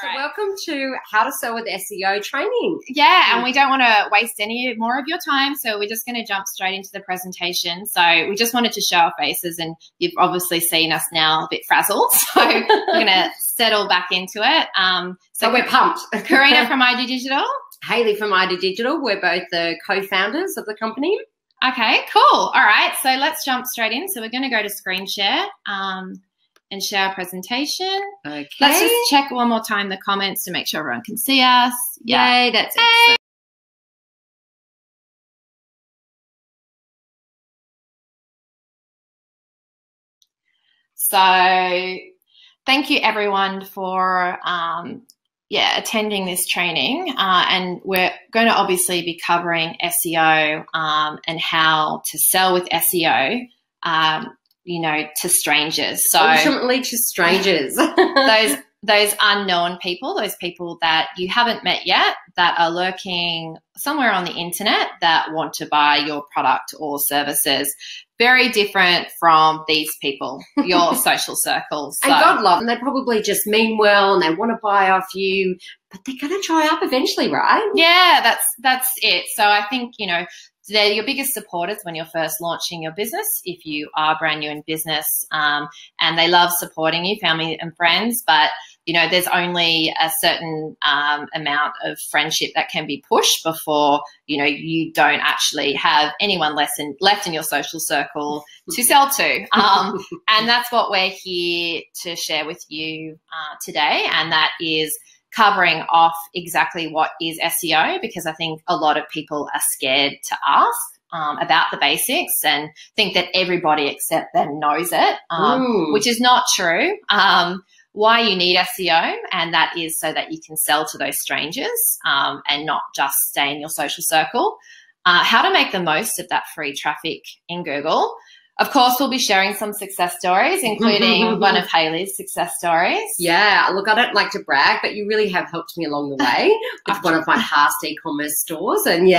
So welcome to How to Sell with SEO training. Yeah, and we don't want to waste any more of your time, so we're just going to jump straight into the presentation. So we just wanted to show our faces, and you've obviously seen us now a bit frazzled, so we're going to settle back into it. So we're pumped. Karina from ID Digital. Haley from ID Digital. We're both the co-founders of the company. Okay, cool. All right, so let's jump straight in. So we're going to go to screen share and share our presentation. Okay. Let's just check one more time the comments to make sure everyone can see us. Yay, that's it. So thank you everyone for attending this training, and we're going to obviously be covering SEO and how to sell with SEO, to strangers. So ultimately to strangers. those unknown people, those people that you haven't met yet, that are lurking somewhere on the internet that want to buy your product or services. Very different from these people, your social circles. And God love them. They probably just mean well and they want to buy off you, but they're going to dry up eventually, right? Yeah, that's it. So I think, they're your biggest supporters when you're first launching your business, if you are brand new in business, and they love supporting you, family and friends, but there's only a certain amount of friendship that can be pushed before, you don't actually have anyone left in your social circle to sell to. And that's what we're here to share with you today. And that is covering off exactly what is SEO, because I think a lot of people are scared to ask about the basics and think that everybody except them knows it, which is not true. Why you need SEO, and that is so that you can sell to those strangers and not just stay in your social circle. How to make the most of that free traffic in Google. Of course, we'll be sharing some success stories, including one of Haley's success stories. Yeah, look, I don't like to brag, but you really have helped me along the way with one of my past e-commerce stores. And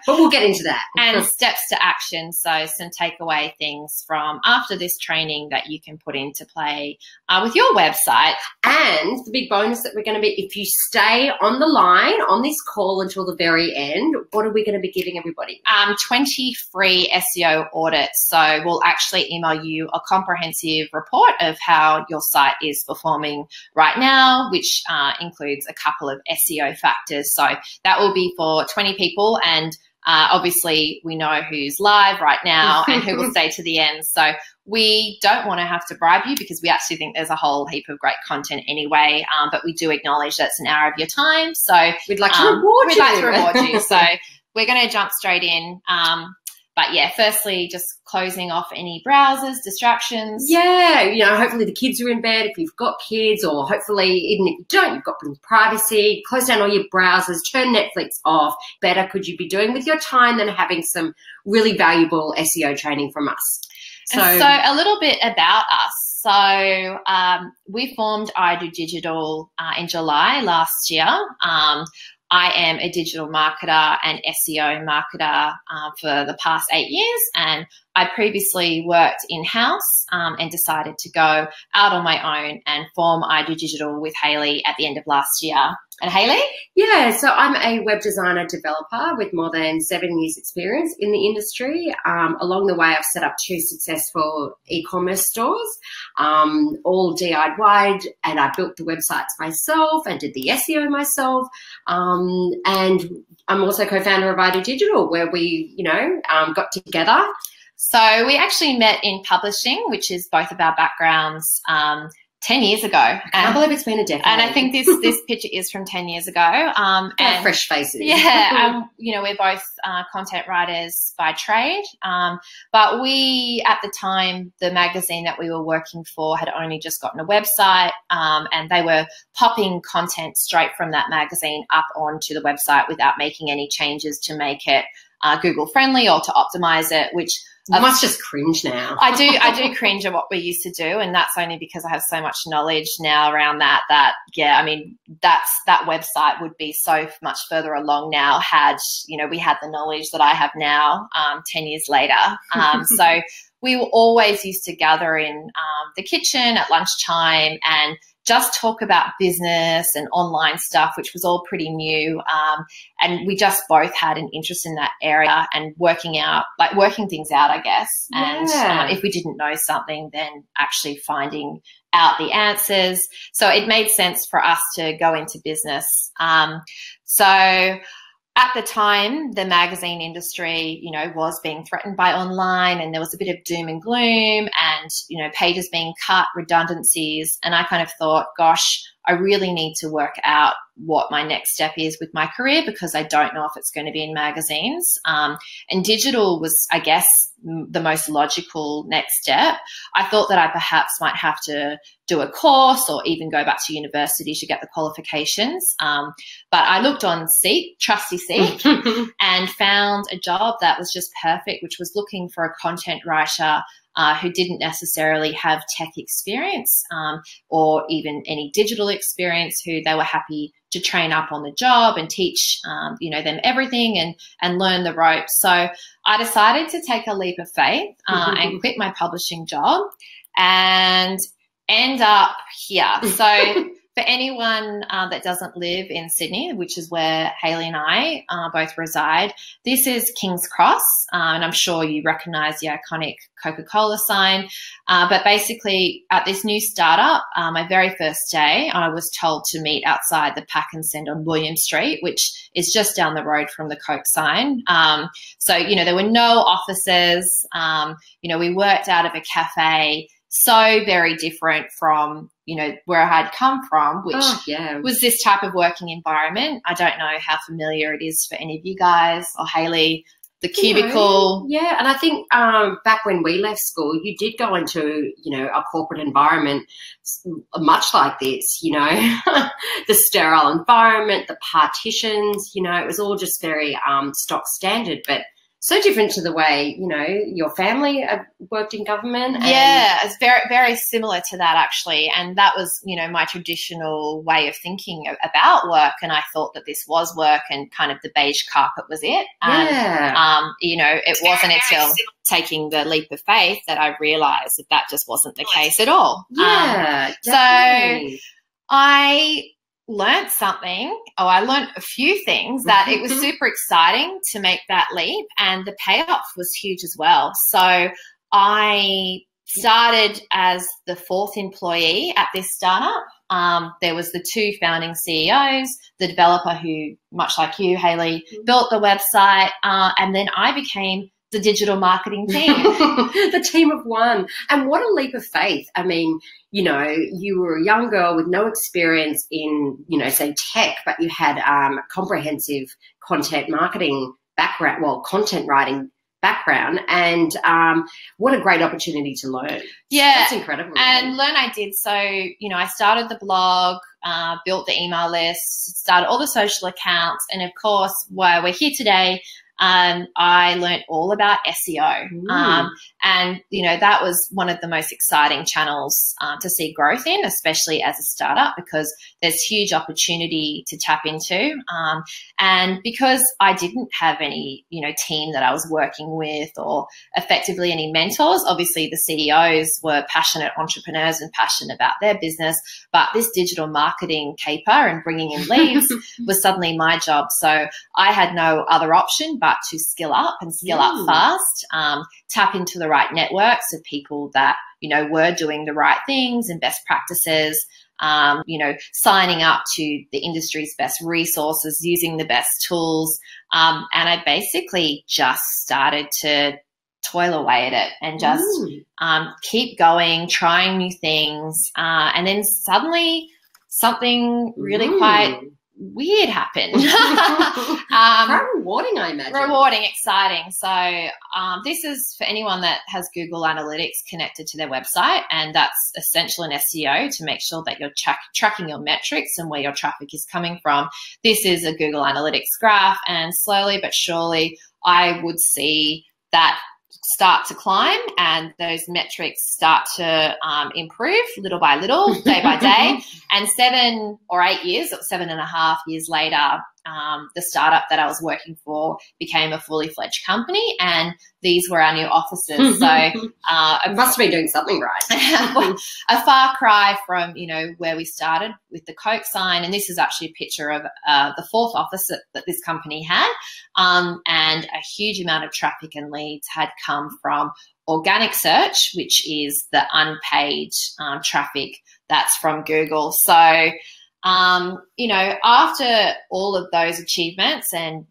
but we'll get into that. And steps to action. So some takeaway things from after this training that you can put into play with your website. And the big bonus that we're going to be, if you stay on the line on this call until the very end, what are we going to be giving everybody? 20 free SEO audits. So we'll actually email you a comprehensive report of how your site is performing right now, which includes a couple of SEO factors. So that will be for 20 people, and obviously we know who's live right now and who will stay to the end. So we don't want to have to bribe you, because we actually think there's a whole heap of great content anyway, but we do acknowledge that's an hour of your time. So we'd like to reward you. We'd like to reward you. So we're going to jump straight in. But yeah, firstly, just closing off any browsers, distractions. Yeah, hopefully the kids are in bed if you've got kids, or hopefully even if you don't, you've got privacy. Close down all your browsers, turn Netflix off. Better could you be doing with your time than having some really valuable SEO training from us. So a little bit about us. So we formed ID Digital in July last year. I am a digital marketer and SEO marketer for the past 8 years, and I previously worked in-house and decided to go out on my own and form ID Digital with Haley at the end of last year. And Haley? Yeah, so I'm a web designer developer with more than 7 years experience in the industry. Along the way, I've set up 2 successful e-commerce stores, all DIY'd, and I built the websites myself and did the SEO myself. And I'm also co-founder of ID Digital, where we, got together. So we actually met in publishing, which is both of our backgrounds, 10 years ago. I can't believe it's been a decade. And I think this picture is from 10 years ago. And fresh faces. Yeah. We're both content writers by trade. But we, at the time, the magazine that we were working for had only just gotten a website, and they were popping content straight from that magazine up onto the website without making any changes to make it Google friendly or to optimize it, which I must just cringe now. I do cringe at what we used to do, and that's only because I have so much knowledge now around that that website would be so much further along now had, we had the knowledge that I have now 10 years later. So we were always used to gather in the kitchen at lunchtime and just talk about business and online stuff, which was all pretty new. And we just both had an interest in that area and working things out, I guess. And if we didn't know something, then actually finding out the answers. So it made sense for us to go into business. So at the time, the magazine industry, you know, was being threatened by online, and there was a bit of doom and gloom and, you know, pages being cut, redundancies. And I kind of thought, gosh, I really need to work out what my next step is with my career, because I don't know if it's going to be in magazines. And digital was, I guess, the most logical next step. I thought that I perhaps might have to do a course or even go back to university to get the qualifications. But I looked on Seek, Trusty Seek, and found a job that was just perfect, which was looking for a content writer who didn't necessarily have tech experience or even any digital experience, who they were happy to train up on the job and teach, you know, them everything and learn the ropes. So I decided to take a leap of faith and quit my publishing job and end up here. So for anyone that doesn't live in Sydney, which is where Hayley and I both reside, this is King's Cross, and I'm sure you recognise the iconic Coca-Cola sign. But basically, at this new startup, my very first day, I was told to meet outside the Pack and Send on William Street, which is just down the road from the Coke sign. So, you know, there were no offices. You know, we worked out of a cafe. So very different from, you know, where I had come from, which was this type of working environment. I don't know how familiar it is for any of you guys or Hayley, the cubicle. Yeah, and I think back when we left school, you did go into, you know, a corporate environment much like this, you know, the sterile environment, the partitions, you know, it was all just very stock standard, but so different to the way, you know, your family worked in government. And yeah, it's very, very similar to that, actually. And that was, you know, my traditional way of thinking about work. And I thought that this was work and kind of the beige carpet was it. And, you know, it wasn't until taking the leap of faith that I realised that that just wasn't the case at all. Yeah, so I learned something, I learned a few things that it was super exciting to make that leap, and the payoff was huge as well. So I started as the fourth employee at this startup. There was the two founding CEOs, the developer who, much like you, Hayley, built the website, and then I became the digital marketing team. The team of one. And what a leap of faith. I mean, you know, you were a young girl with no experience in, you know, say tech, but you had a comprehensive content marketing background, well, content writing background, and what a great opportunity to learn. Yeah. That's incredible. And learn I did. So, you know, I started the blog, built the email list, started all the social accounts, and of course, why we're here today, I learned all about SEO. And, you know, that was one of the most exciting channels to see growth in, especially as a startup, because there's huge opportunity to tap into. And because I didn't have any, you know, team that I was working with or effectively any mentors, obviously the CEOs were passionate entrepreneurs and passionate about their business, but this digital marketing caper and bringing in leads was suddenly my job. So I had no other option but to skill up and skill up fast, tap into the right networks of people that, you know, were doing the right things and best practices, you know, signing up to the industry's best resources, using the best tools. And I basically just started to toil away at it and just keep going, trying new things. And then suddenly something really quite weird happened. Quite rewarding, I imagine. Rewarding, exciting. So this is for anyone that has Google Analytics connected to their website, and that's essential in SEO to make sure that you're tracking your metrics and where your traffic is coming from. This is a Google Analytics graph, and slowly but surely I would see that start to climb and those metrics start to improve little by little, day by day. And 7 or 8 years, or 7.5 years later, the startup that I was working for became a fully fledged company, and these were our new offices. So I must have been doing something right. A far cry from, where we started with the Coke sign. And this is actually a picture of the fourth office that this company had. And a huge amount of traffic and leads had come from organic search, which is the unpaid traffic that's from Google. So, after all of those achievements, and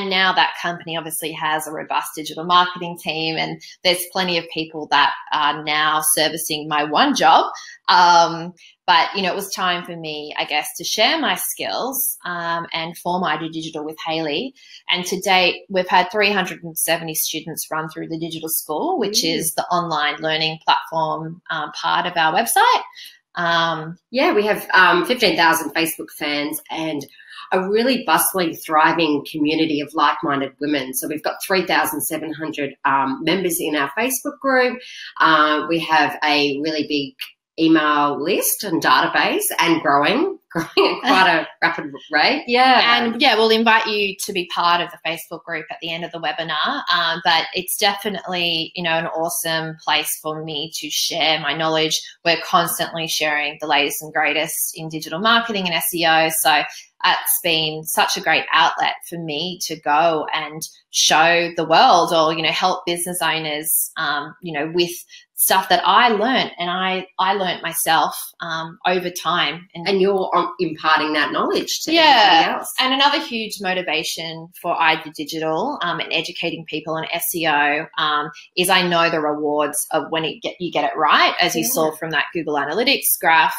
now that company obviously has a robust digital marketing team, and there's plenty of people that are now servicing my one job. But, it was time for me, I guess, to share my skills and form ID Digital with Hayley. And to date, we've had 370 students run through the digital school, which is the online learning platform part of our website. We have 15,000 Facebook fans and a really bustling, thriving community of like-minded women. So we've got 3,700 members in our Facebook group. We have a really big email list and database, and growing at quite a rapid rate. Yeah. And we'll invite you to be part of the Facebook group at the end of the webinar. But it's definitely, an awesome place for me to share my knowledge. We're constantly sharing the latest and greatest in digital marketing and SEO. So it's been such a great outlet for me to go and show the world, or, help business owners, with stuff that I learned, and I learned myself over time. And you're imparting that knowledge to everybody else. And another huge motivation for ID Digital and educating people on SEO is I know the rewards of when you get it right, as you saw from that Google Analytics graph.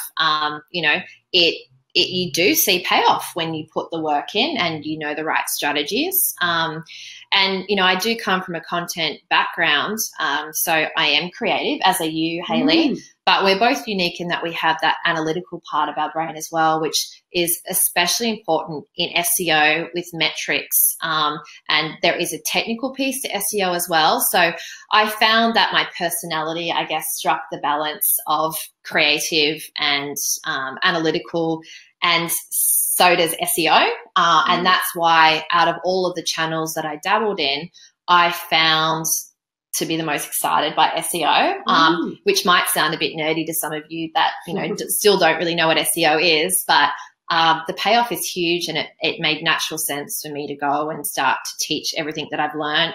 You do see payoff when you put the work in and the right strategies. And I do come from a content background, so I am creative, as are you, Hayley. But we're both unique in that we have that analytical part of our brain as well, which is especially important in SEO with metrics. And there is a technical piece to SEO as well. So I found that my personality, I guess, struck the balance of creative and analytical, and so does SEO. And that's why out of all of the channels that I dabbled in, I found to be the most excited by SEO, which might sound a bit nerdy to some of you that, still don't really know what SEO is, but the payoff is huge, and it made natural sense for me to go and start to teach everything that I've learned.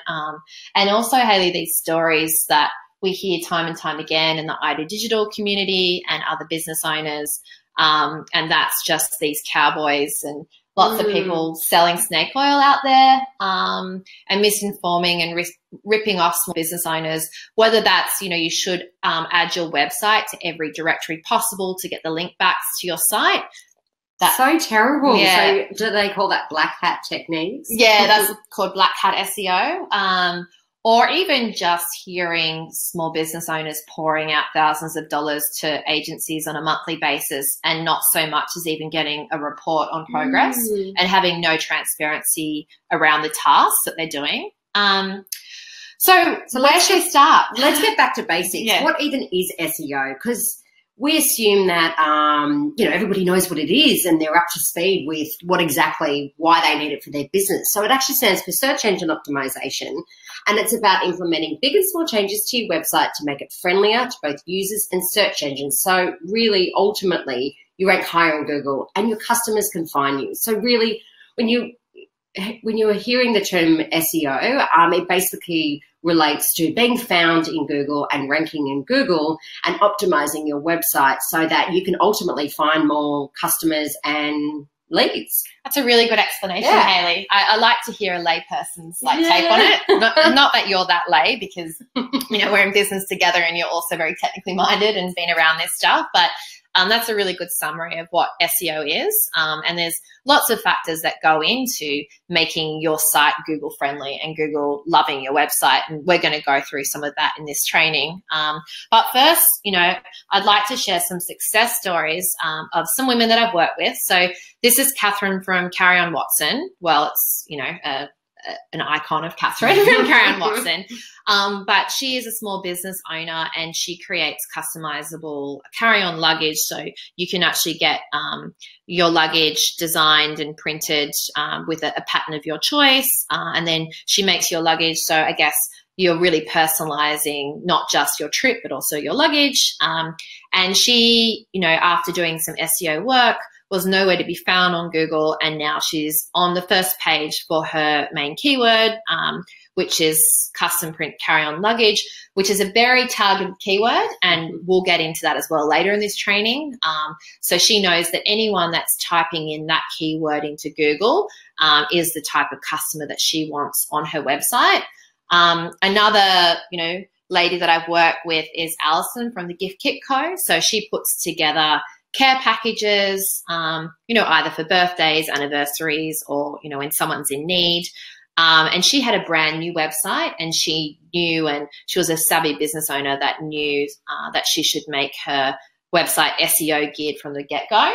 And also, Hayley, these stories that we hear time and time again in the ID Digital community and other business owners, and that's just these cowboys and lots of people selling snake oil out there, and misinforming and ripping off small business owners, whether that's, you should add your website to every directory possible to get the link backs to your site. That's so terrible. Yeah. So do they call that black hat techniques? Yeah, that's called black hat SEO. Or even just hearing small business owners pouring out thousands of dollars to agencies on a monthly basis, and not so much as even getting a report on progress and having no transparency around the tasks that they're doing. So where should we start? Let's get back to basics. Yeah. What even is SEO? Because we assume that, everybody knows what it is and they're up to speed with why they need it for their business. So it actually stands for Search Engine Optimization, and it's about implementing big and small changes to your website to make it friendlier to both users and search engines. So really, ultimately, you rank higher on Google and your customers can find you. So really, when you are hearing the term SEO, it basically relates to being found in Google and ranking in Google and optimizing your website so that you can ultimately find more customers and leads. That's a really good explanation, Hayley. I like to hear a layperson's take on it. Not that you're that lay, because we're in business together and you're also very technically minded and been around this stuff, but that's a really good summary of what SEO is. And there's lots of factors that go into making your site Google friendly and Google loving your website. And we're going to go through some of that in this training. But first, I'd like to share some success stories of some women that I've worked with. So this is Catherine from Carry On Watson. Well, it's, an icon of Catherine from Carry On Watson. But she is a small business owner, and she creates customizable carry-on luggage. So you can actually get your luggage designed and printed with a pattern of your choice. And then she makes your luggage. So I guess you're really personalizing not just your trip, but also your luggage. And she, you know, after doing some SEO work, was nowhere to be found on Google, and now she's on the first page for her main keyword, which is custom print carry-on luggage, which is a very targeted keyword, and we'll get into that as well later in this training. So she knows that anyone that's typing in that keyword into Google is the type of customer that she wants on her website. Another, you know, lady that I've worked with is Alison from the Gift Kit Co. So she puts together care packages, you know, either for birthdays, anniversaries, or, you know, when someone's in need. And she had a brand new website, and she knew, and she was a savvy business owner that knew that she should make her website SEO geared from the get-go.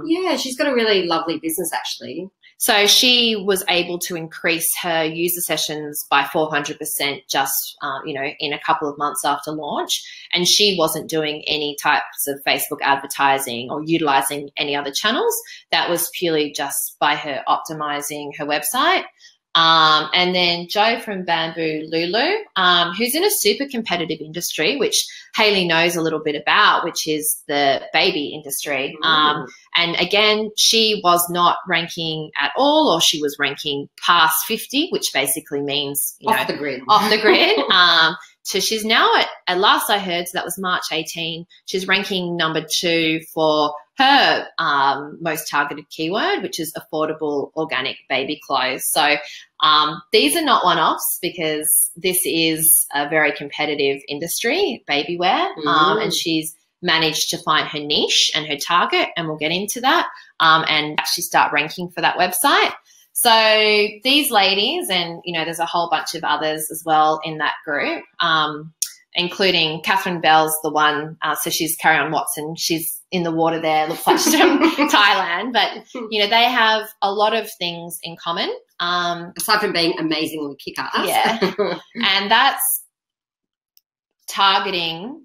Yeah, she's got a really lovely business, actually. So she was able to increase her user sessions by 400% just, you know, in a couple of months after launch. And she wasn't doing any types of Facebook advertising or utilizing any other channels. That was purely just by her optimizing her website. And then Jo from Bamboo Lulu, who's in a super competitive industry, which Hayley knows a little bit about, which is the baby industry. And again, she was not ranking at all, or she was ranking past 50, which basically means, you know, off the grid. Off the grid. So she's now at last I heard, so that was March 18, she's ranking number 2 for her most targeted keyword, which is affordable organic baby clothes. So these are not one-offs, because this is a very competitive industry, baby wear, and she's managed to find her niche and her target, and we'll get into that, and actually start ranking for that website. So these ladies, and, you know, there's a whole bunch of others as well in that group, including Catherine Bell's the one, so she's Carry On Watson. She's in the water there, looks like she's from Thailand. But, you know, they have a lot of things in common. Aside from being amazingly kick-ass. Yeah. And that's targeting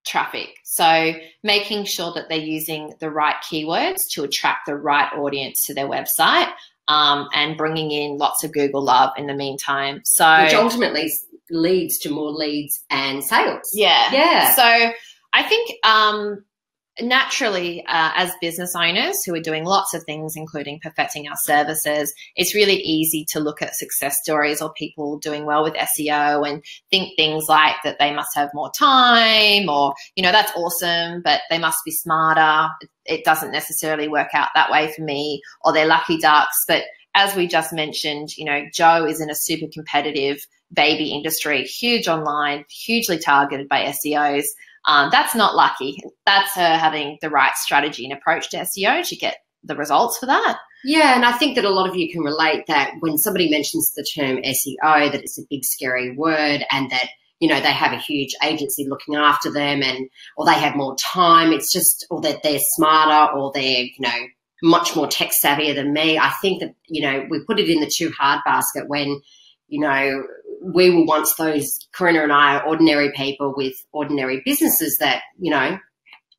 traffic. So making sure that they're using the right keywords to attract the right audience to their website, and bringing in lots of Google love in the meantime. So which ultimately leads to more leads and sales. Yeah. Yeah. So I think naturally, as business owners who are doing lots of things, including perfecting our services, it's really easy to look at success stories or people doing well with SEO and think things like that they must have more time, or, you know, that's awesome, but they must be smarter. It doesn't necessarily work out that way for me, or they're lucky ducks. But as we just mentioned, you know, Jo is in a super competitive baby industry, huge online, hugely targeted by SEOs. That's not lucky. That's her having the right strategy and approach to SEO to get the results for that. Yeah, and I think that a lot of you can relate that when somebody mentions the term SEO, that it's a big scary word, and that, you know, they have a huge agency looking after them, and or they have more time. It's just, or that they're smarter, or they're, you know, much more tech savvier than me. I think that, you know, we put it in the too hard basket when, you know, we were once those, Corinna and I are ordinary people with ordinary businesses that, you know,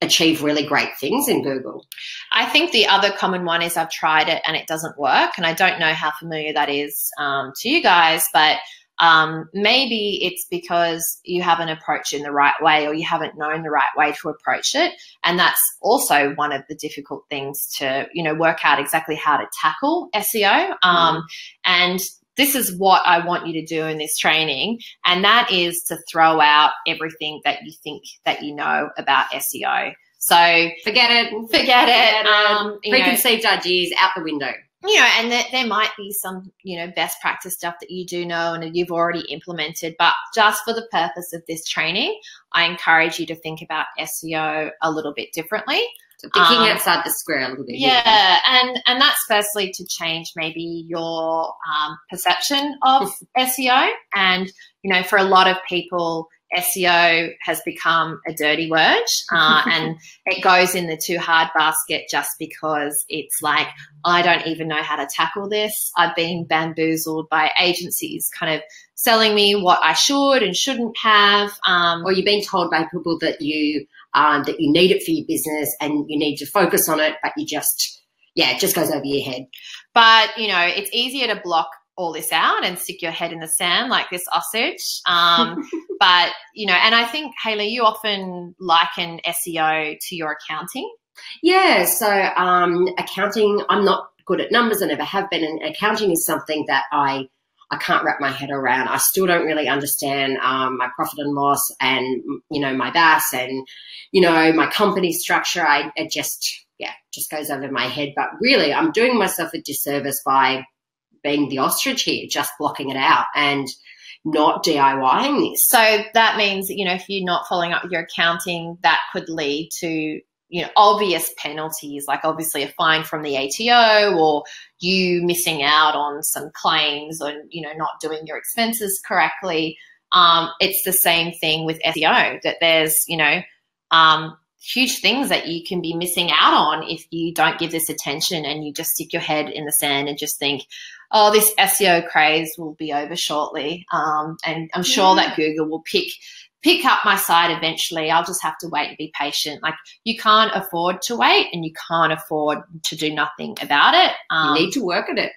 achieve really great things in Google. I think the other common one is I've tried it and it doesn't work. And I don't know how familiar that is to you guys, but maybe it's because you haven't approached it in the right way, or you haven't known the right way to approach it. And that's also one of the difficult things to, you know, work out exactly how to tackle SEO. And this is what I want you to do in this training, and that is to throw out everything that you think that you know about SEO. So forget it. Preconceived ideas out the window. You know, and there might be some, you know, best practice stuff that you do know and you've already implemented, but just for the purpose of this training, I encourage you to think about SEO a little bit differently. So thinking outside the square a little bit. Yeah, and that's firstly to change maybe your perception of SEO. And, you know, for a lot of people, SEO has become a dirty word, and it goes in the too hard basket just because it's like, I don't even know how to tackle this. I've been bamboozled by agencies kind of selling me what I should and shouldn't have. Or you've been told by people that you need it for your business and you need to focus on it, but you just, it just goes over your head. But, it's easier to block all this out and stick your head in the sand like this Osage. But, and I think, Hayley, you often liken SEO to your accounting. Yeah, so accounting, I'm not good at numbers, I never have been, and accounting is something that I can't wrap my head around. I still don't really understand my profit and loss and, my BAS and, my company structure. It just goes over my head. But really, I'm doing myself a disservice by being the ostrich here, just blocking it out and not DIYing this. So that means, if you're not following up with your accounting, that could lead to, obvious penalties, like obviously a fine from the ATO or you missing out on some claims or, not doing your expenses correctly. It's the same thing with SEO, that there's, huge things that you can be missing out on if you don't give this attention and you just stick your head in the sand and just think, oh, this SEO craze will be over shortly. And I'm sure that Google will pick up my site eventually. I'll just have to wait and be patient. Like, you can't afford to wait and you can't afford to do nothing about it. You need to work at it.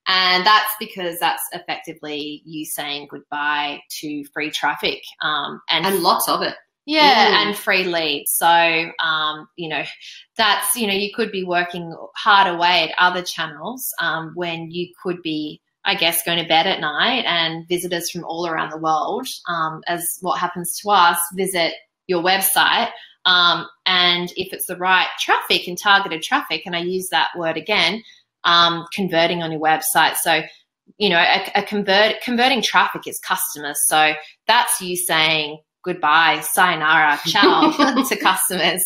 And that's because that's effectively you saying goodbye to free traffic. And lots of it. Yeah, and free leads. So, that's, you could be working hard away at other channels when you could be, I guess, going to bed at night, and visitors from all around the world, as what happens to us, visit your website. And if it's the right traffic and targeted traffic, and I use that word again, converting on your website. So, converting traffic is customers. So that's you saying goodbye, sayonara, ciao to customers.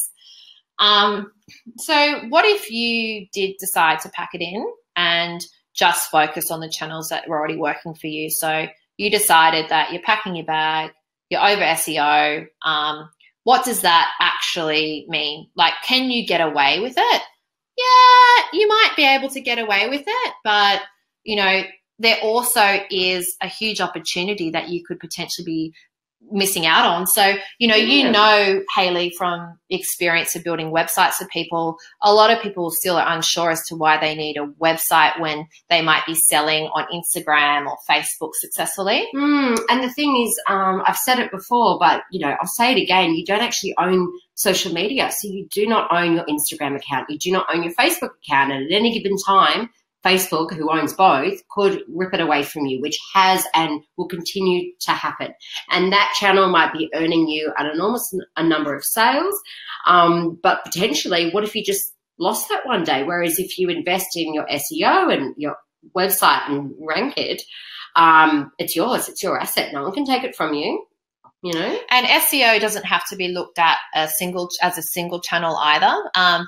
So what if you did decide to pack it in and just focus on the channels that were already working for you? So you decided that you're packing your bag, you're over SEO. What does that actually mean? Like, can you get away with it? Yeah, you might be able to get away with it, but, there also is a huge opportunity that you could potentially be missing out on. So, Hayley, from experience of building websites for people, a lot of people still are unsure as to why they need a website when they might be selling on Instagram or Facebook successfully. And the thing is, I've said it before, but, I'll say it again, you don't actually own social media. So you do not own your Instagram account. You do not own your Facebook account. And at any given time, Facebook, who owns both, could rip it away from you, which has and will continue to happen. And that channel might be earning you an enormous number of sales, but potentially, what if you just lost that one day? Whereas if you invest in your SEO and your website and rank it, it's yours. It's your asset. No one can take it from you. And SEO doesn't have to be looked at as a single channel either.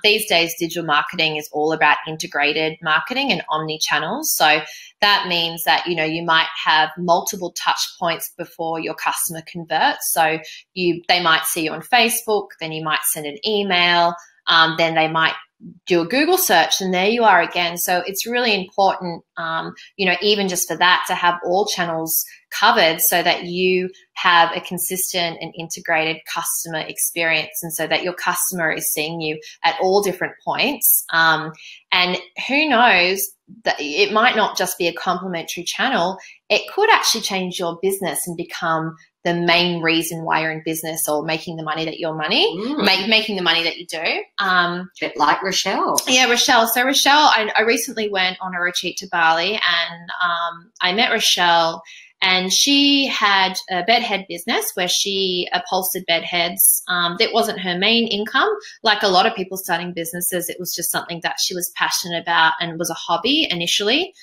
These days, digital marketing is all about integrated marketing and omni-channels. So that means that, you might have multiple touch points before your customer converts. So they might see you on Facebook, then you might send an email, then they might do a Google search, and there you are again. So it's really important, even just for that, to have all channels covered so that you have a consistent and integrated customer experience, and so that your customer is seeing you at all different points. And who knows, that it might not just be a complementary channel. It could actually change your business and become the main reason why you're in business, or making the money that making the money that you do. Bit like Rochelle. Yeah, Rochelle. So Rochelle, I recently went on a retreat to Bali, and I met Rochelle, and she had a bedhead business where she upholstered bedheads. That wasn't her main income. Like a lot of people starting businesses, it was just something that she was passionate about and was a hobby initially.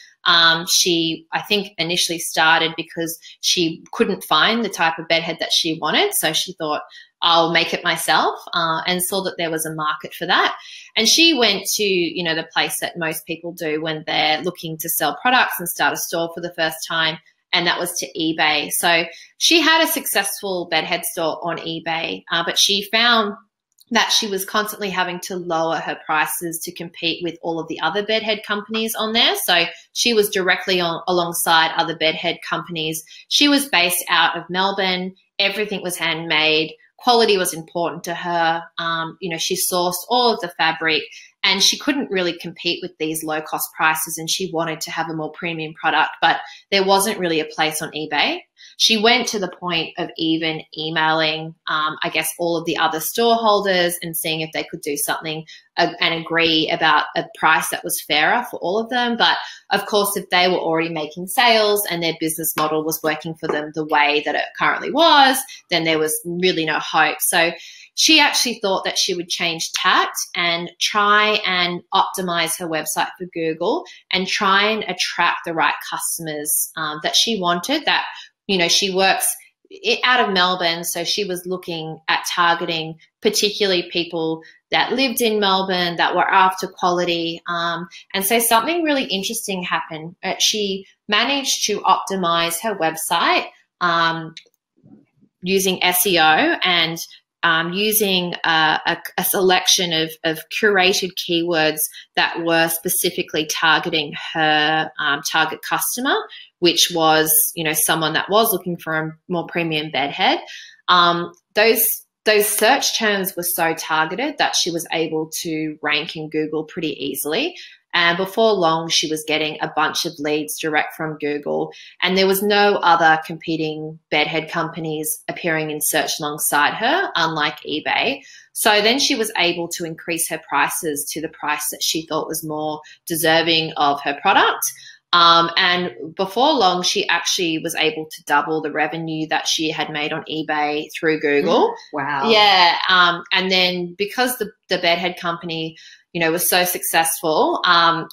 She, I think, initially started because she couldn't find the type of bedhead that she wanted. So she thought, I'll make it myself, and saw that there was a market for that. And she went to, the place that most people do when they're looking to sell products and start a store for the first time. and that was to eBay. So she had a successful bedhead store on eBay, but she found that she was constantly having to lower her prices to compete with all of the other bedhead companies on there. So she was directly alongside other bedhead companies. She was based out of Melbourne. Everything was handmade. Quality was important to her. She sourced all of the fabric, and she couldn't really compete with these low cost prices, and she wanted to have a more premium product, but there wasn't really a place on eBay. She went to the point of even emailing, all of the other store holders and seeing if they could do something and agree about a price that was fairer for all of them. But of course, if they were already making sales and their business model was working for them the way that it currently was, then there was really no hope. So she actually thought that she would change tact and try and optimize her website for Google and try and attract the right customers that she wanted. That, she works out of Melbourne, so she was looking at targeting particularly people that lived in Melbourne, that were after quality. And so something really interesting happened. She managed to optimize her website using SEO and using a selection of curated keywords that were specifically targeting her target customer, which was, someone that was looking for a more premium bedhead. Those search terms were so targeted that she was able to rank in Google pretty easily. And before long, she was getting a bunch of leads direct from Google, and there was no other competing bedhead companies appearing in search alongside her, unlike eBay. So then she was able to increase her prices to the price that she thought was more deserving of her product. And before long, she actually was able to double the revenue that she had made on eBay through Google. Wow. Yeah. And then because the bedhead company, was so successful,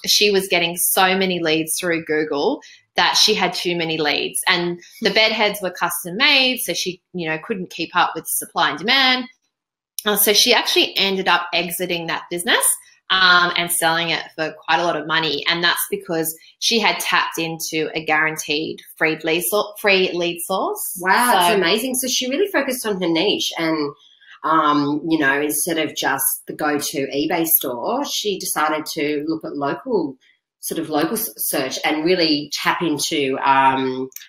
she was getting so many leads through Google that she had too many leads. And the bedheads were custom made, so she, couldn't keep up with supply and demand. So she actually ended up exiting that business and selling it for quite a lot of money. And that's because she had tapped into a guaranteed free lead source. Wow, that's amazing. So she really focused on her niche, and instead of just the go-to eBay store, she decided to look at local search and really tap into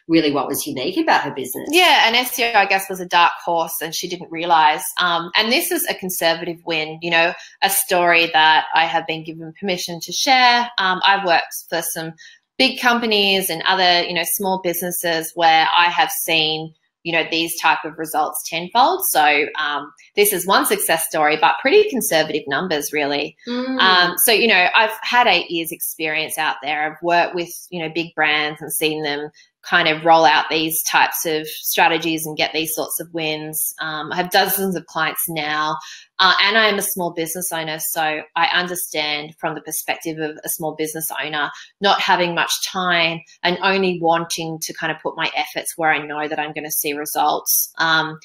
really what was unique about her business. Yeah, and SEO, I guess, was a dark horse, and she didn't realize. And this is a conservative win, a story that I have been given permission to share. I've worked for some big companies and other, small businesses where I have seen these type of results tenfold. So this is one success story, but pretty conservative numbers, really. So, I've had 8 years experience out there. I've worked with, big brands and seen them kind of roll out these types of strategies and get these sorts of wins. I have dozens of clients now, and I am a small business owner, so I understand from the perspective of a small business owner not having much time and only wanting to kind of put my efforts where I know that I'm going to see results. And,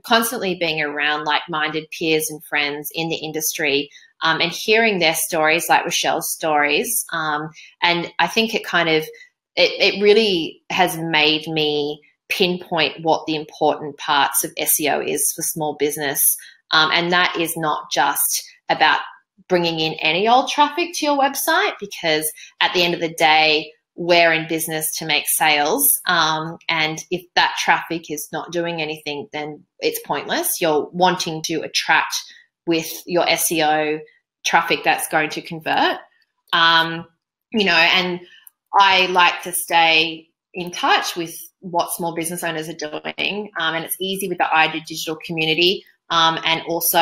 constantly being around like-minded peers and friends in the industry, and hearing their stories, like Rochelle's stories. And I think it really has made me pinpoint what the important parts of SEO is for small business. And that is not just about bringing in any old traffic to your website, because at the end of the day, we're in business to make sales. And if that traffic is not doing anything, then it's pointless. You're wanting to attract with your SEO traffic that's going to convert. And I like to stay in touch with what small business owners are doing. And it's easy with the I Do Digital community. And also,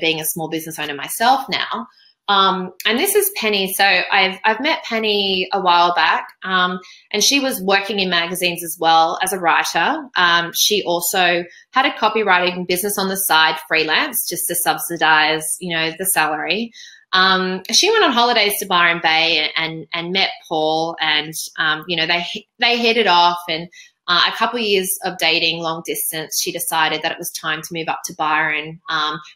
being a small business owner myself now. And this is Penny. So I've met Penny a while back, and she was working in magazines as well as a writer. She also had a copywriting business on the side, freelance, just to subsidize, the salary. She went on holidays to Byron Bay and met Paul, and, they hit it off, and a couple of years of dating long distance, she decided that it was time to move up to Byron,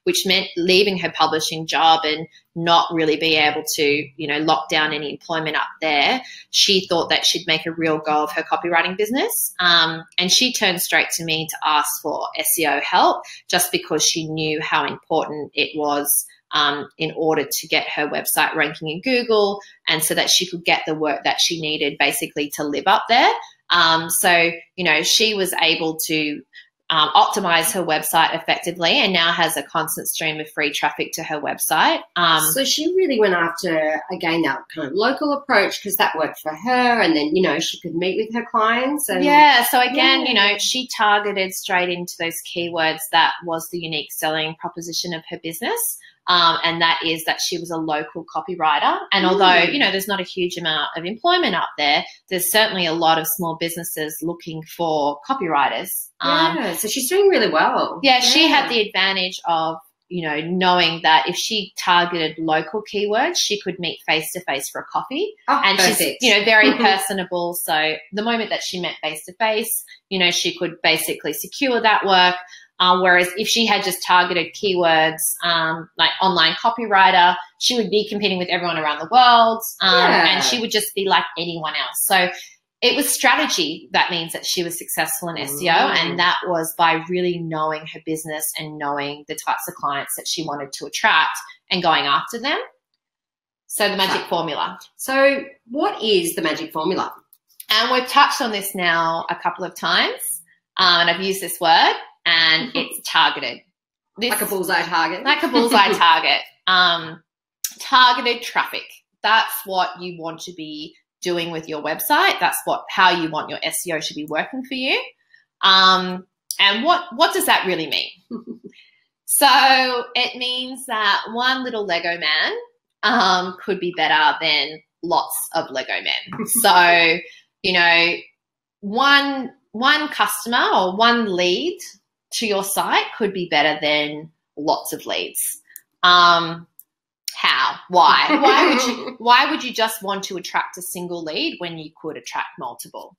which meant leaving her publishing job and not really be able to, lock down any employment up there. She thought that she'd make a real go of her copywriting business. And she turned straight to me to ask for SEO help just because she knew how important it was in order to get her website ranking in Google and so that she could get the work that she needed basically to live up there. So, she was able to optimize her website effectively and now has a constant stream of free traffic to her website. So she really went after, again, that kind of local approach because that worked for her, and then, she could meet with her clients. And yeah, so again, she targeted straight into those keywords that was the unique selling proposition of her business. And that is that she was a local copywriter. And although, there's not a huge amount of employment up there, there's certainly a lot of small businesses looking for copywriters. So she's doing really well. Yeah, she had the advantage of, knowing that if she targeted local keywords, she could meet face-to-face for a coffee. Oh, and perfect. she's, very personable. So the moment that she met face-to-face, she could basically secure that work. Whereas if she had just targeted keywords like online copywriter, she would be competing with everyone around the world and she would just be like anyone else. So it was strategy that means that she was successful in SEO, and that was by really knowing her business and knowing the types of clients that she wanted to attract and going after them. So the magic formula. So what is the magic formula? And we've touched on this now a couple of times, and I've used this word. And it's targeted. Like a bullseye target. Like a bullseye target. Targeted traffic. That's what you want to be doing with your website. That's how you want your SEO to be working for you. And what does that really mean? So it means that one little Lego man could be better than lots of Lego men. So, one customer or one lead to your site could be better than lots of leads. How? Why? Why would you just want to attract a single lead when you could attract multiple?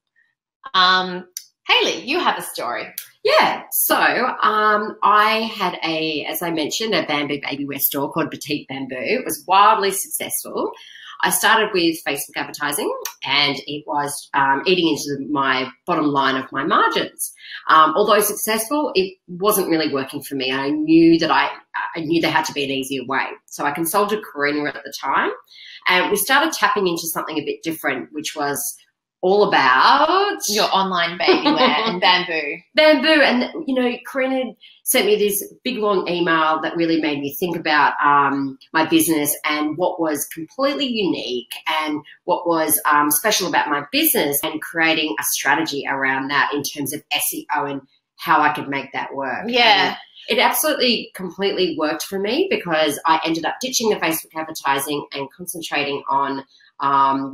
Hayley, you have a story. Yeah. So I had as I mentioned, a bamboo baby wear store called Petite Bamboo. It was wildly successful. I started with Facebook advertising, and it was eating into my bottom line of my margins. Although successful, it wasn't really working for me. I knew that I knew there had to be an easier way. So I consulted Karina at the time, and we started tapping into something a bit different, which was all about your online baby wear and bamboo. Bamboo. And, Karina sent me this big, long email that really made me think about my business and what was completely unique and what was special about my business, and creating a strategy around that in terms of SEO and how I could make that work. Yeah. And it absolutely, completely worked for me because I ended up ditching the Facebook advertising and concentrating on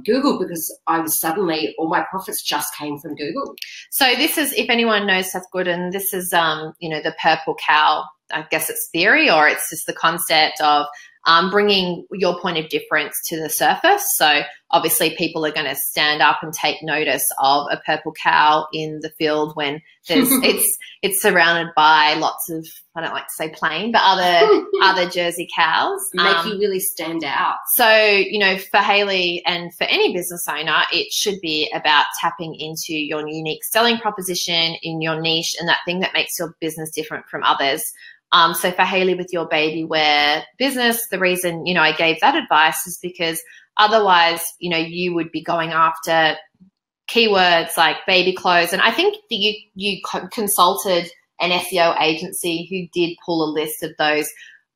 Google, because I was suddenly, all my profits just came from Google. So this is, if anyone knows Seth Godin, this is, the purple cow, I guess it's theory, or it's just the concept of bringing your point of difference to the surface. So obviously people are going to stand up and take notice of a purple cow in the field when there's, it's surrounded by lots of, I don't like to say plain, but other Jersey cows. Make you really stand out. So, for Hayley and for any business owner, it should be about tapping into your unique selling proposition in your niche and that thing that makes your business different from others. So for Hayley with your baby wear business, the reason, I gave that advice is because otherwise, you would be going after keywords like baby clothes. And I think that you consulted an SEO agency who did pull a list of those,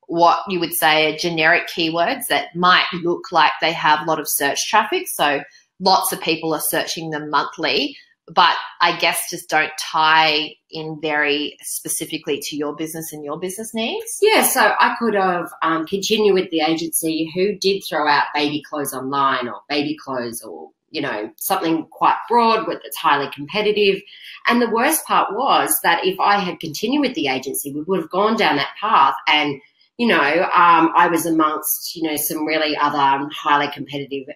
what you would say are generic keywords that might look like they have a lot of search traffic. So lots of people are searching them monthly, but I guess just don't tie in very specifically to your business and your business needs. Yeah, so I could have continued with the agency who did throw out baby clothes online, or baby clothes, or, something quite broad that's highly competitive. And the worst part was that if I had continued with the agency, we would have gone down that path, and, I was amongst, some really other highly competitive,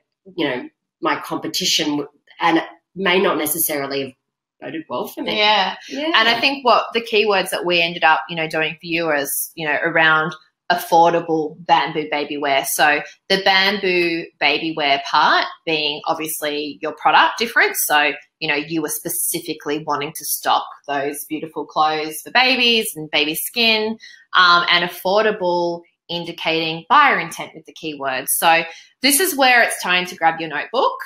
my competition, and may not necessarily have boded well for me. Yeah. Yeah. And I think what the keywords that we ended up, doing for you is, around affordable bamboo baby wear. So the bamboo baby wear part being obviously your product difference. So, you were specifically wanting to stock those beautiful clothes for babies and baby skin, and affordable indicating buyer intent with the keywords. So this is where it's time to grab your notebook,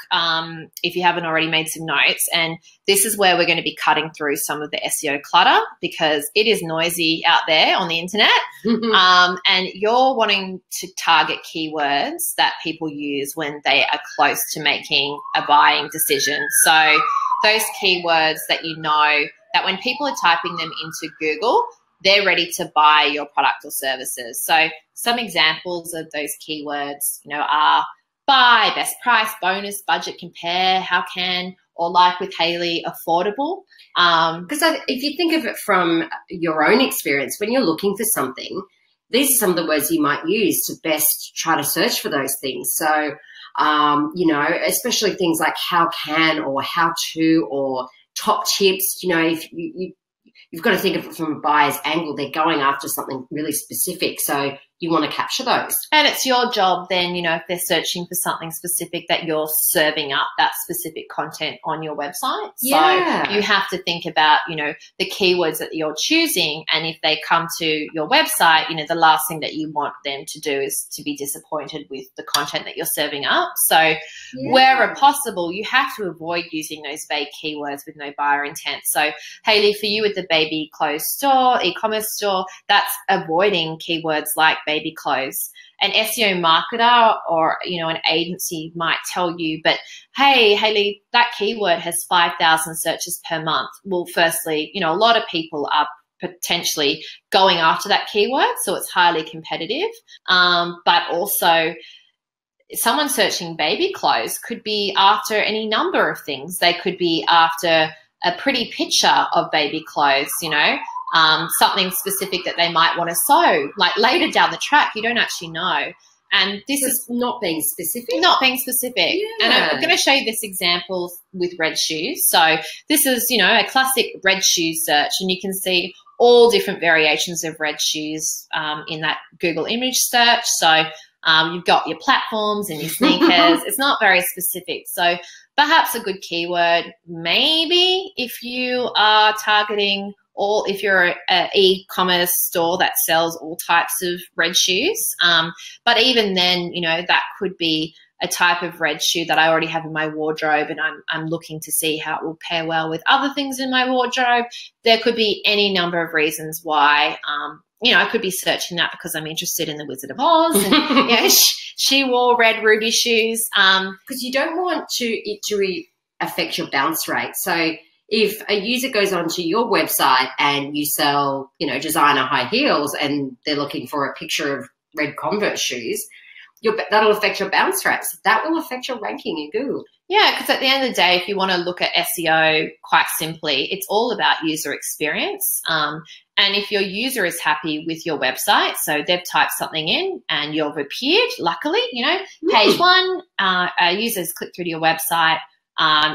if you haven't already made some notes. And this is where we're going to be cutting through some of the SEO clutter, because it is noisy out there on the internet. And you're wanting to target keywords that people use when they are close to making a buying decision. So those keywords that that when people are typing them into Google, they're ready to buy your product or services. So some examples of those keywords, are buy, best price, bonus, budget, compare, how can, or like with Hayley, affordable. Because if you think of it from your own experience, when you're looking for something, these are some of the words you might use to best try to search for those things. So, especially things like how can or how to or top tips, if you've got to think of it from a buyer's angle. They're going after something really specific, so you want to capture those. And it's your job then, if they're searching for something specific, that you're serving up that specific content on your website. Yeah. So you have to think about, the keywords that you're choosing. And if they come to your website, the last thing that you want them to do is to be disappointed with the content that you're serving up. So wherever possible, you have to avoid using those vague keywords with no buyer intent. So Hayley, for you with the baby clothes store, e-commerce store, that's avoiding keywords like baby clothes. An SEO marketer or, an agency might tell you, but hey, Hayley, that keyword has 5,000 searches per month. Well, firstly, a lot of people are potentially going after that keyword, so it's highly competitive. But also, someone searching baby clothes could be after any number of things. They could be after a pretty picture of baby clothes, something specific that they might want to sew, like later down the track. You don't actually know. And this is not being specific. Not being specific. Yeah. And I'm going to show you this example with red shoes. So this is, a classic red shoe search, and you can see all different variations of red shoes in that Google image search. So you've got your platforms and your sneakers. It's not very specific. So perhaps a good keyword, maybe if you are targeting if you're an e-commerce store that sells all types of red shoes. But even then, that could be a type of red shoe that I already have in my wardrobe, and I'm looking to see how it will pair well with other things in my wardrobe. There could be any number of reasons why, I could be searching that because I'm interested in the Wizard of Oz, and she wore red ruby shoes. Because you don't want it to affect your bounce rate. So if a user goes onto your website and you sell, designer high heels, and they're looking for a picture of red Converse shoes, that'll affect your bounce rates. That will affect your ranking in Google. Yeah, because at the end of the day, if you want to look at SEO quite simply, it's all about user experience. And if your user is happy with your website, so they've typed something in and you've appeared, luckily, page one, users click through to your website.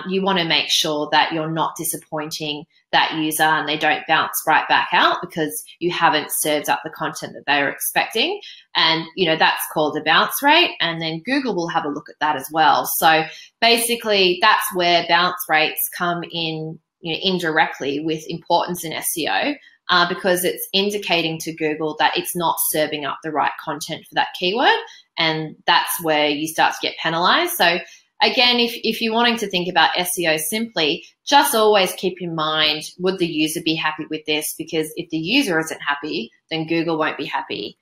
You want to make sure that you're not disappointing that user and they don't bounce right back out because you haven't served up the content that they were expecting. And, that's called a bounce rate. And then Google will have a look at that as well. So basically that's where bounce rates come in, indirectly with importance in SEO, because it's indicating to Google that it's not serving up the right content for that keyword. And that's where you start to get penalized. So again, if you're wanting to think about SEO simply, just always keep in mind, would the user be happy with this? Because if the user isn't happy, then Google won't be happy.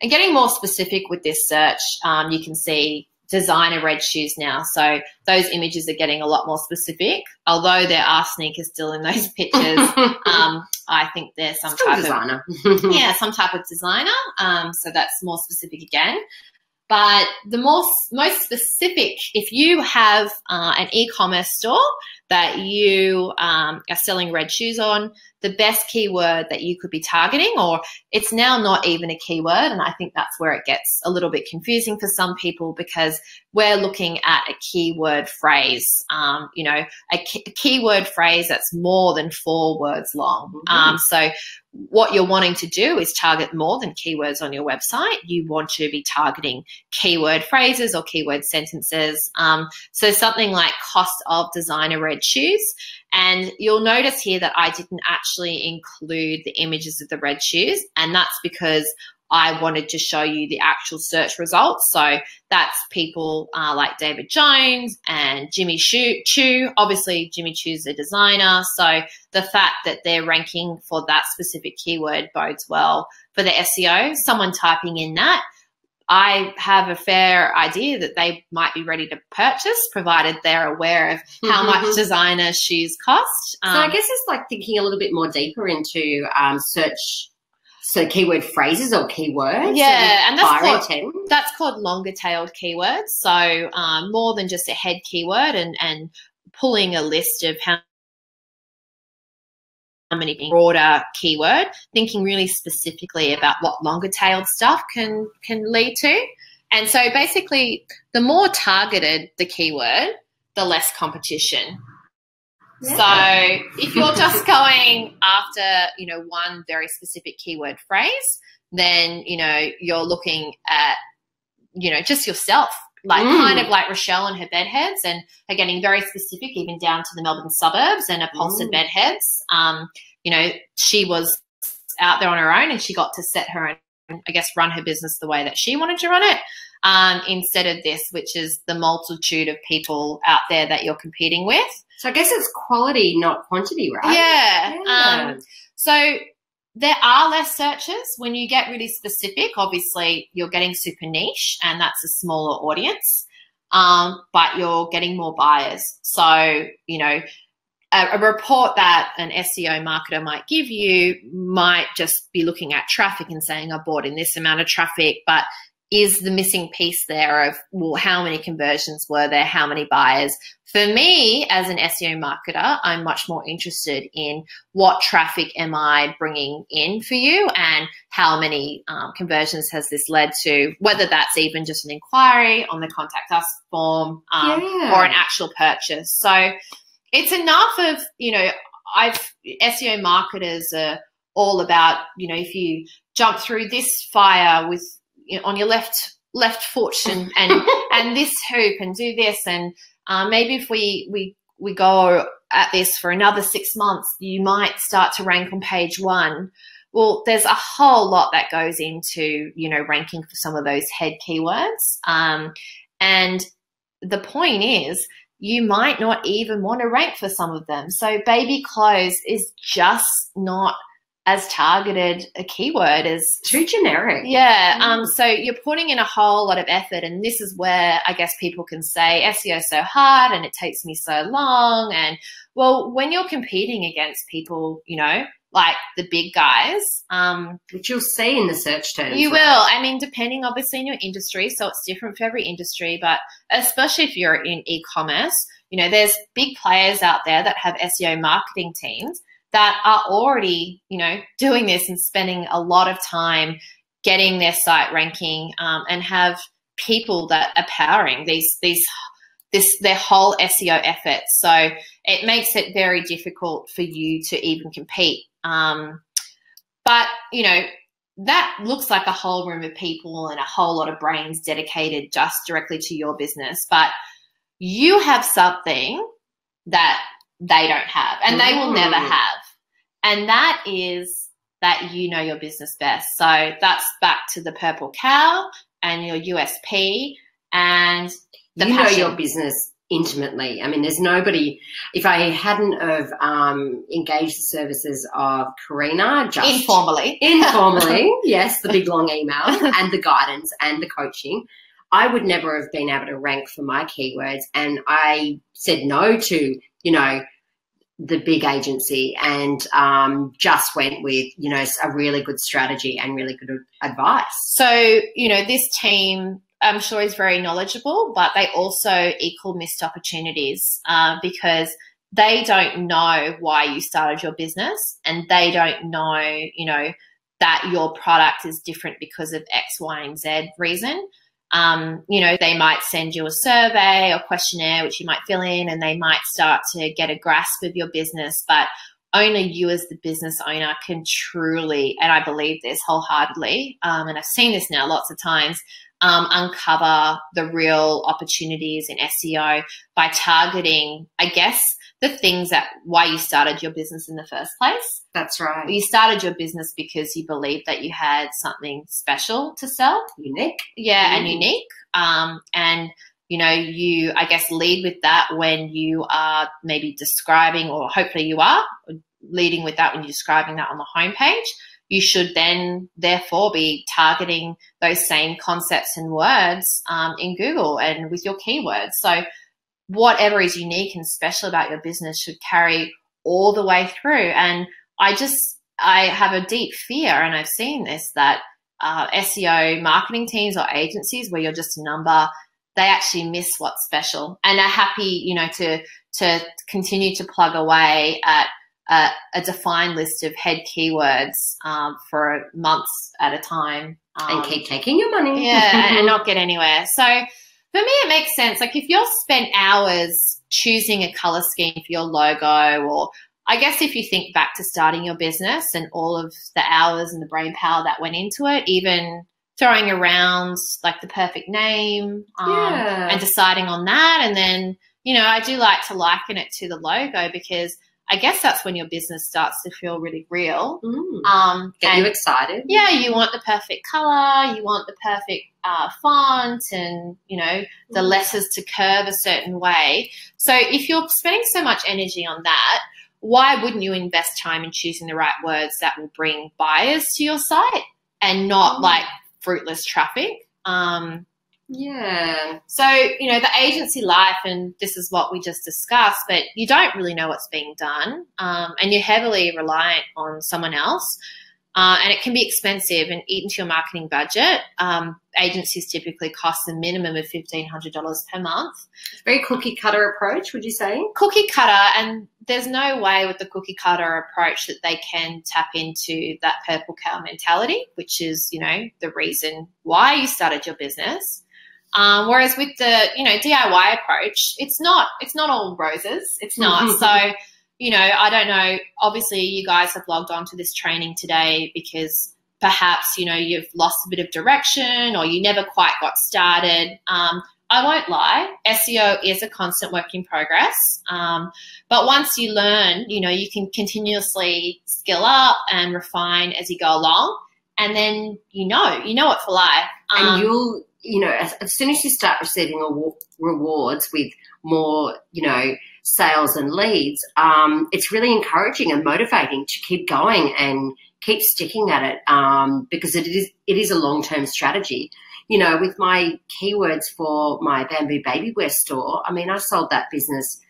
And getting more specific with this search, you can see designer red shoes now. So those images are getting a lot more specific. Although there are sneakers still in those pictures, I think there's some type designer. Some type of designer. So that's more specific again. But the most specific, if you have an e-commerce store that you are selling red shoes on, the best keyword that you could be targeting, or it's now not even a keyword. And I think that's where it gets a little bit confusing for some people, because we're looking at a keyword phrase, you know, a keyword phrase that's more than 4 words long. So what you're wanting to do is target more than keywords on your website. You want to be targeting keyword phrases or keyword sentences. So something like cost of designer red shoes. And you'll notice here that I didn't actually include the images of the red shoes. And that's because I wanted to show you the actual search results. So that's people like David Jones and Jimmy Choo. Obviously, Jimmy Choo's a designer. So the fact that they're ranking for that specific keyword bodes well for the SEO. Someone typing in that, I have a fair idea that they might be ready to purchase, provided they're aware of how much designer shoes cost. So I guess it's like thinking a little bit more deeper into search, so keyword phrases or keywords. Yeah, and that's called longer tailed keywords. So more than just a head keyword, and pulling a list of how many broader keyword, thinking really specifically about what longer tailed stuff can lead to. And so basically, the more targeted the keyword, the less competition. Yeah. So if you're just going after, you know, one very specific keyword phrase, then, you know, you're looking at, you know, just yourself, like kind of like Rochelle and her bedheads, and are getting very specific, even down to the Melbourne suburbs and upholstered bedheads. You know, she was out there on her own, and she got to set her own, I guess, run her business the way that she wanted to run it, instead of this, which is the multitude of people out there that you're competing with. So I guess it's quality, not quantity, right? Yeah. So there are less searches. When you get really specific, obviously you're getting super niche, and that's a smaller audience, but you're getting more buyers. So, you know, a report that an SEO marketer might give you might just be looking at traffic and saying, I bought in this amount of traffic, but is the missing piece there of, well, how many conversions were there? How many buyers? For me, as an SEO marketer, I'm much more interested in what traffic am I bringing in for you, and how many conversions has this led to, whether that's even just an inquiry on the contact us form or an actual purchase. So it's enough of, you know, SEO marketers are all about, you know, if you jump through this fire with, you know, on your left foot and this hoop and do this, and maybe if we go at this for another 6 months, you might start to rank on page 1. Well, there's a whole lot that goes into, you know, ranking for some of those head keywords, and the point is, you might not even want to rank for some of them. So baby clothes is just not as targeted a keyword as too generic. Yeah. So you're putting in a whole lot of effort, and this is where I guess people can say SEO is so hard and it takes me so long. And well, when you're competing against people, you know, like the big guys, which you'll see in the search terms. You will. I mean, depending obviously on your industry, so it's different for every industry, but especially if you're in e-commerce, you know, there's big players out there that have SEO marketing teams that are already, you know, doing this and spending a lot of time getting their site ranking, and have people that are powering their whole SEO effort. So it makes it very difficult for you to even compete. But, you know, that looks like a whole room of people and a whole lot of brains dedicated just directly to your business. But you have something that they don't have, and they will never have. And that is that you know your business best. So that's back to the purple cow and your USP and the passion. You know your business intimately. I mean, there's nobody, if I hadn't have engaged the services of Karina, just informally, yes, the big long email and the guidance and the coaching, I would never have been able to rank for my keywords. And I said no to, you know, the big agency, and just went with, you know, a really good strategy and really good advice. So, you know, this team, I'm sure, is very knowledgeable, but they also equal missed opportunities, because they don't know why you started your business, and they don't know, you know, that your product is different because of X, Y, and Z reason. You know, they might send you a survey or questionnaire, which you might fill in, and they might start to get a grasp of your business, but only you as the business owner can truly, and I believe this wholeheartedly, and I've seen this now lots of times, uncover the real opportunities in SEO by targeting, I guess, the things that why you started your business in the first place. That's right. You started your business because you believed that you had something special to sell. Unique. Yeah, and unique. And, you know, you, I guess, lead with that when you are maybe describing, or hopefully you are leading with that when you're describing that on the homepage. You should then, therefore, be targeting those same concepts and words in Google and with your keywords. So whatever is unique and special about your business should carry all the way through. And I have a deep fear, and I've seen this, that SEO marketing teams or agencies where you're just a number, they actually miss what's special and are happy, you know, to continue to plug away at a defined list of head keywords for months at a time. And keep taking your money. Yeah, and not get anywhere. So for me, it makes sense. Like, if you've spent hours choosing a color scheme for your logo, or I guess if you think back to starting your business and all of the hours and the brain power that went into it, even throwing around like the perfect name and deciding on that. And then, you know, I do like to liken it to the logo, because I guess that's when your business starts to feel really real. Get you excited. Yeah, you want the perfect color, you want the perfect font, and, you know, the letters to curve a certain way. So if you're spending so much energy on that, why wouldn't you invest time in choosing the right words that will bring buyers to your site and not like fruitless traffic? Yeah. So, you know, the agency life, and this is what we just discussed, but you don't really know what's being done, and you're heavily reliant on someone else, and it can be expensive and eat into your marketing budget. Agencies typically cost a minimum of $1,500 per month. Very cookie cutter approach, would you say? Cookie cutter, and there's no way with the cookie cutter approach that they can tap into that purple cow mentality, which is, you know, the reason why you started your business. Whereas with the, you know, DIY approach, it's not all roses. It's not. So, you know, I don't know. Obviously, you guys have logged on to this training today because perhaps, you know, you've lost a bit of direction, or you never quite got started. I won't lie, SEO is a constant work in progress. But once you learn, you know, you can continuously skill up and refine as you go along. And then, you know it for life. And you'll, you know, as soon as you start receiving rewards with more, you know, sales and leads, it's really encouraging and motivating to keep going and keep sticking at it, because it is a long-term strategy. You know, with my keywords for my Bamboo Baby Wear store, I mean, I sold that business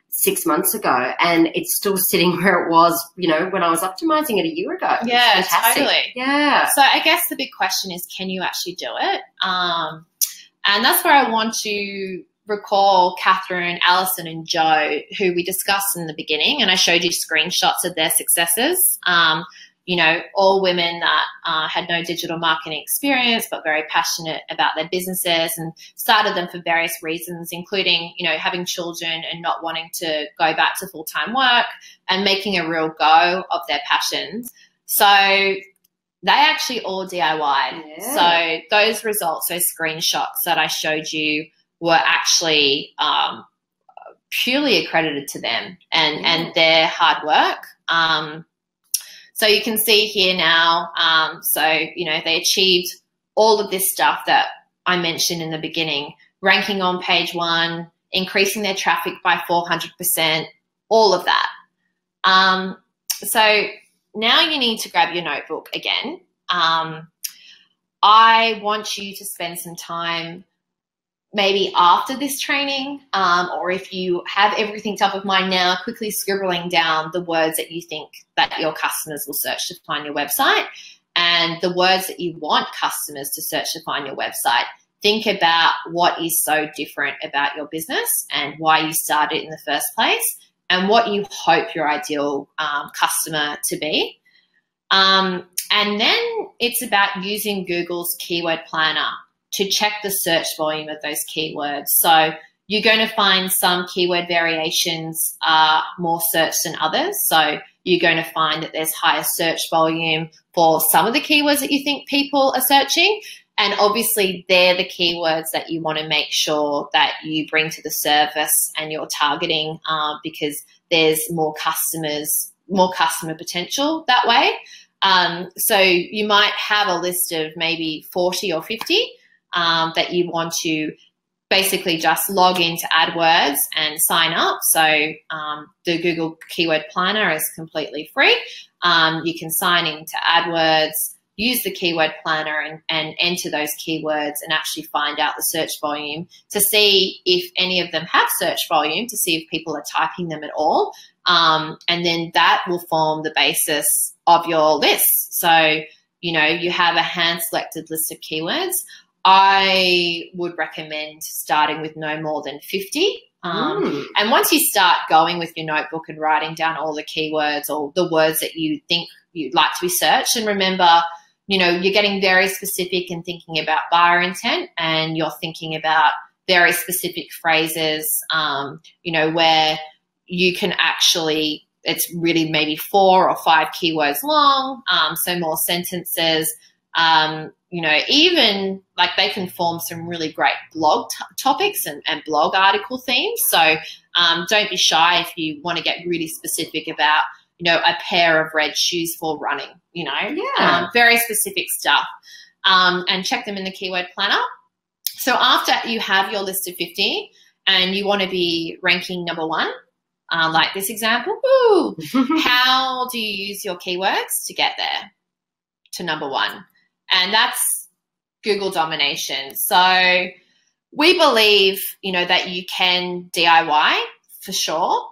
6 months ago, and it's still sitting where it was, you know, when I was optimizing it a year ago. Yeah, totally. Yeah. So I guess the big question is, can you actually do it? And that's where I want to recall Catherine, Alison, and Joe, who we discussed in the beginning, and I showed you screenshots of their successes. You know, all women that had no digital marketing experience but very passionate about their businesses and started them for various reasons, including, you know, having children and not wanting to go back to full-time work and making a real go of their passions. So they actually all DIY'd. Yeah. So those results, those screenshots that I showed you were actually purely accredited to them and their hard work. So you can see here now, so, you know, they achieved all of this stuff that I mentioned in the beginning, ranking on page 1, increasing their traffic by 400%, all of that. So now you need to grab your notebook again. I want you to spend some time maybe after this training, or if you have everything top of mind now, quickly scribbling down the words that you think that your customers will search to find your website, and the words that you want customers to search to find your website. Think about what is so different about your business and why you started in the first place, and what you hope your ideal customer to be. And then it's about using Google's keyword planner to check the search volume of those keywords. So you're going to find some keyword variations are more searched than others. So you're going to find that there's higher search volume for some of the keywords that you think people are searching. And obviously they're the keywords that you want to make sure that you bring to the service and you're targeting because there's more customer potential that way. So you might have a list of maybe 40 or 50 that you want to basically just log into AdWords and sign up. So the Google Keyword Planner is completely free. You can sign into AdWords, use the Keyword Planner and enter those keywords and actually find out the search volume to see if any of them have search volume, to see if people are typing them at all. And then that will form the basis of your list. So, you know, you have a hand-selected list of keywords. I would recommend starting with no more than 50. And once you start going with your notebook and writing down all the keywords or the words that you think you'd like to be searched, and remember, you know, you're getting very specific and thinking about buyer intent, and you're thinking about very specific phrases, you know, where you can actually, it's really maybe 4 or 5 keywords long, so more sentences. You know, even like they can form some really great blog topics and blog article themes. So don't be shy if you want to get really specific about, you know, a pair of red shoes for running, you know, very specific stuff, and check them in the keyword planner. So after you have your list of 50 and you want to be ranking number 1, like this example, how do you use your keywords to get there to number 1? And that's Google domination. So we believe, you know, that you can DIY for sure,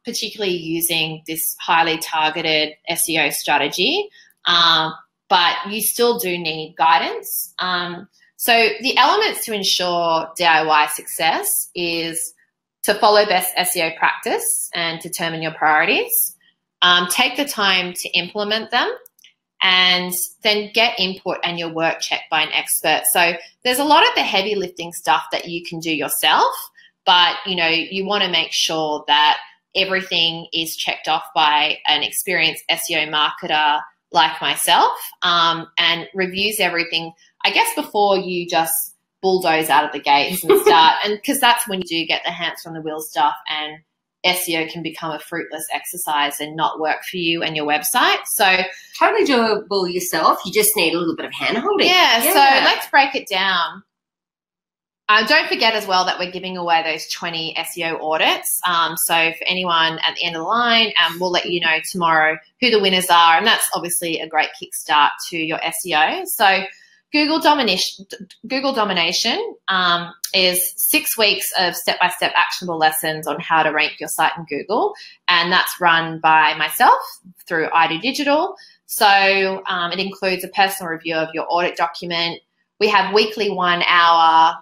particularly using this highly targeted SEO strategy, but you still do need guidance. So the elements to ensure DIY success is to follow best SEO practice and determine your priorities, take the time to implement them, and then get input and your work checked by an expert. So there's a lot of the heavy lifting stuff that you can do yourself, but you know, you want to make sure that everything is checked off by an experienced SEO marketer like myself, and reviews everything, I guess, before you just bulldoze out of the gates and start. And because that's when you do get the hands from the wheel stuff and SEO can become a fruitless exercise and not work for you and your website. So totally doable yourself. You just need a little bit of hand-holding. Yeah, so let's break it down. Don't forget as well that we're giving away those 20 SEO audits. So for anyone at the end of the line, we'll let you know tomorrow who the winners are. And that's obviously a great kickstart to your SEO. So Google domination is 6 weeks of step-by-step actionable lessons on how to rank your site in Google. And that's run by myself through ID Digital. So it includes a personal review of your audit document. We have weekly 1-hour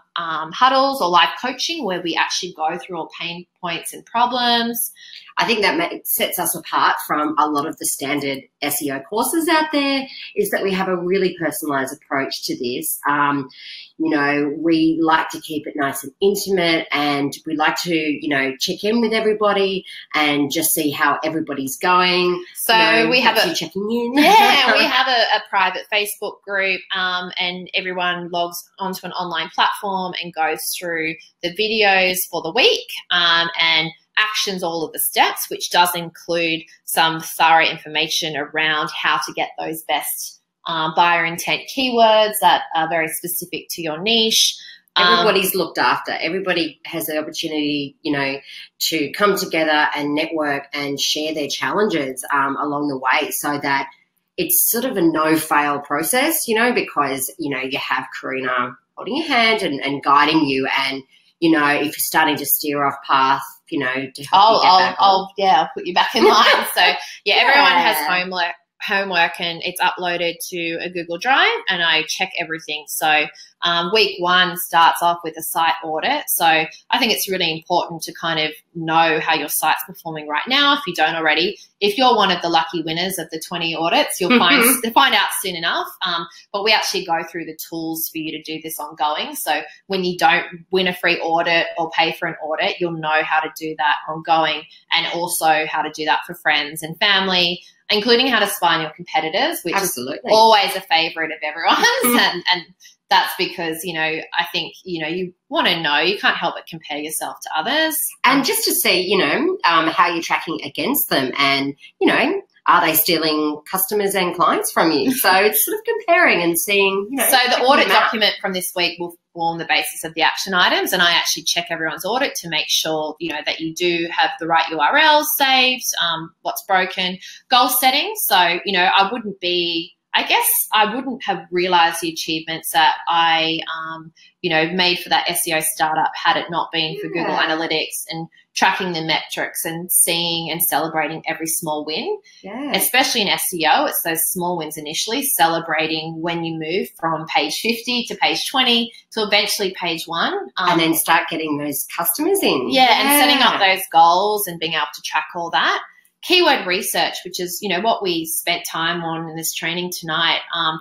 huddles or live coaching where we actually go through all pain points and problems. I think that sets us apart from a lot of the standard SEO courses out there, is that we have a really personalised approach to this. You know, we like to keep it nice and intimate, and we like to, you know, check in with everybody and just see how everybody's going. So you know, we have a checking in. Yeah, we have a private Facebook group, and everyone logs onto an online platform and goes through the videos for the week, and actions all of the steps, which does include some thorough information around how to get those best buyer intent keywords that are very specific to your niche. Everybody's looked after. Everybody has the opportunity, you know, to come together and network and share their challenges along the way, so that it's sort of a no-fail process, you know, because, you know, you have Karina holding your hand and guiding you, and, you know, if you're starting to steer off path, you know, to help you get back on. I'll put you back in line. So yeah, everyone has homework and it's uploaded to a Google Drive, and I check everything. So Week 1 starts off with a site audit. So I think it's really important to kind of know how your site's performing right now if you don't already. If you're one of the lucky winners of the 20 audits, you'll find out soon enough. But we actually go through the tools for you to do this ongoing. So when you don't win a free audit or pay for an audit, you'll know how to do that ongoing, and also how to do that for friends and family, including how to spy on your competitors, which Absolutely. is always a favorite of everyone's. And that's because, you know, I think, you know, you want to know, you can't help but compare yourself to others. And just to see, you know, how you're tracking against them, and, you know, are they stealing customers and clients from you? So it's sort of comparing and seeing, you know. So the audit document from this week will form the basis of the action items, and I actually check everyone's audit to make sure, you know, that you do have the right URLs saved, what's broken, goal setting. So, you know, I wouldn't have realized the achievements that I, you know, made for that SEO startup had it not been for Google Analytics and tracking the metrics and seeing and celebrating every small win. Yeah. Especially in SEO, it's those small wins initially, celebrating when you move from page 50 to page 20 to eventually page 1. And then start getting those customers in. Yeah, and setting up those goals and being able to track all that. Keyword research, which is, you know, what we spent time on in this training tonight,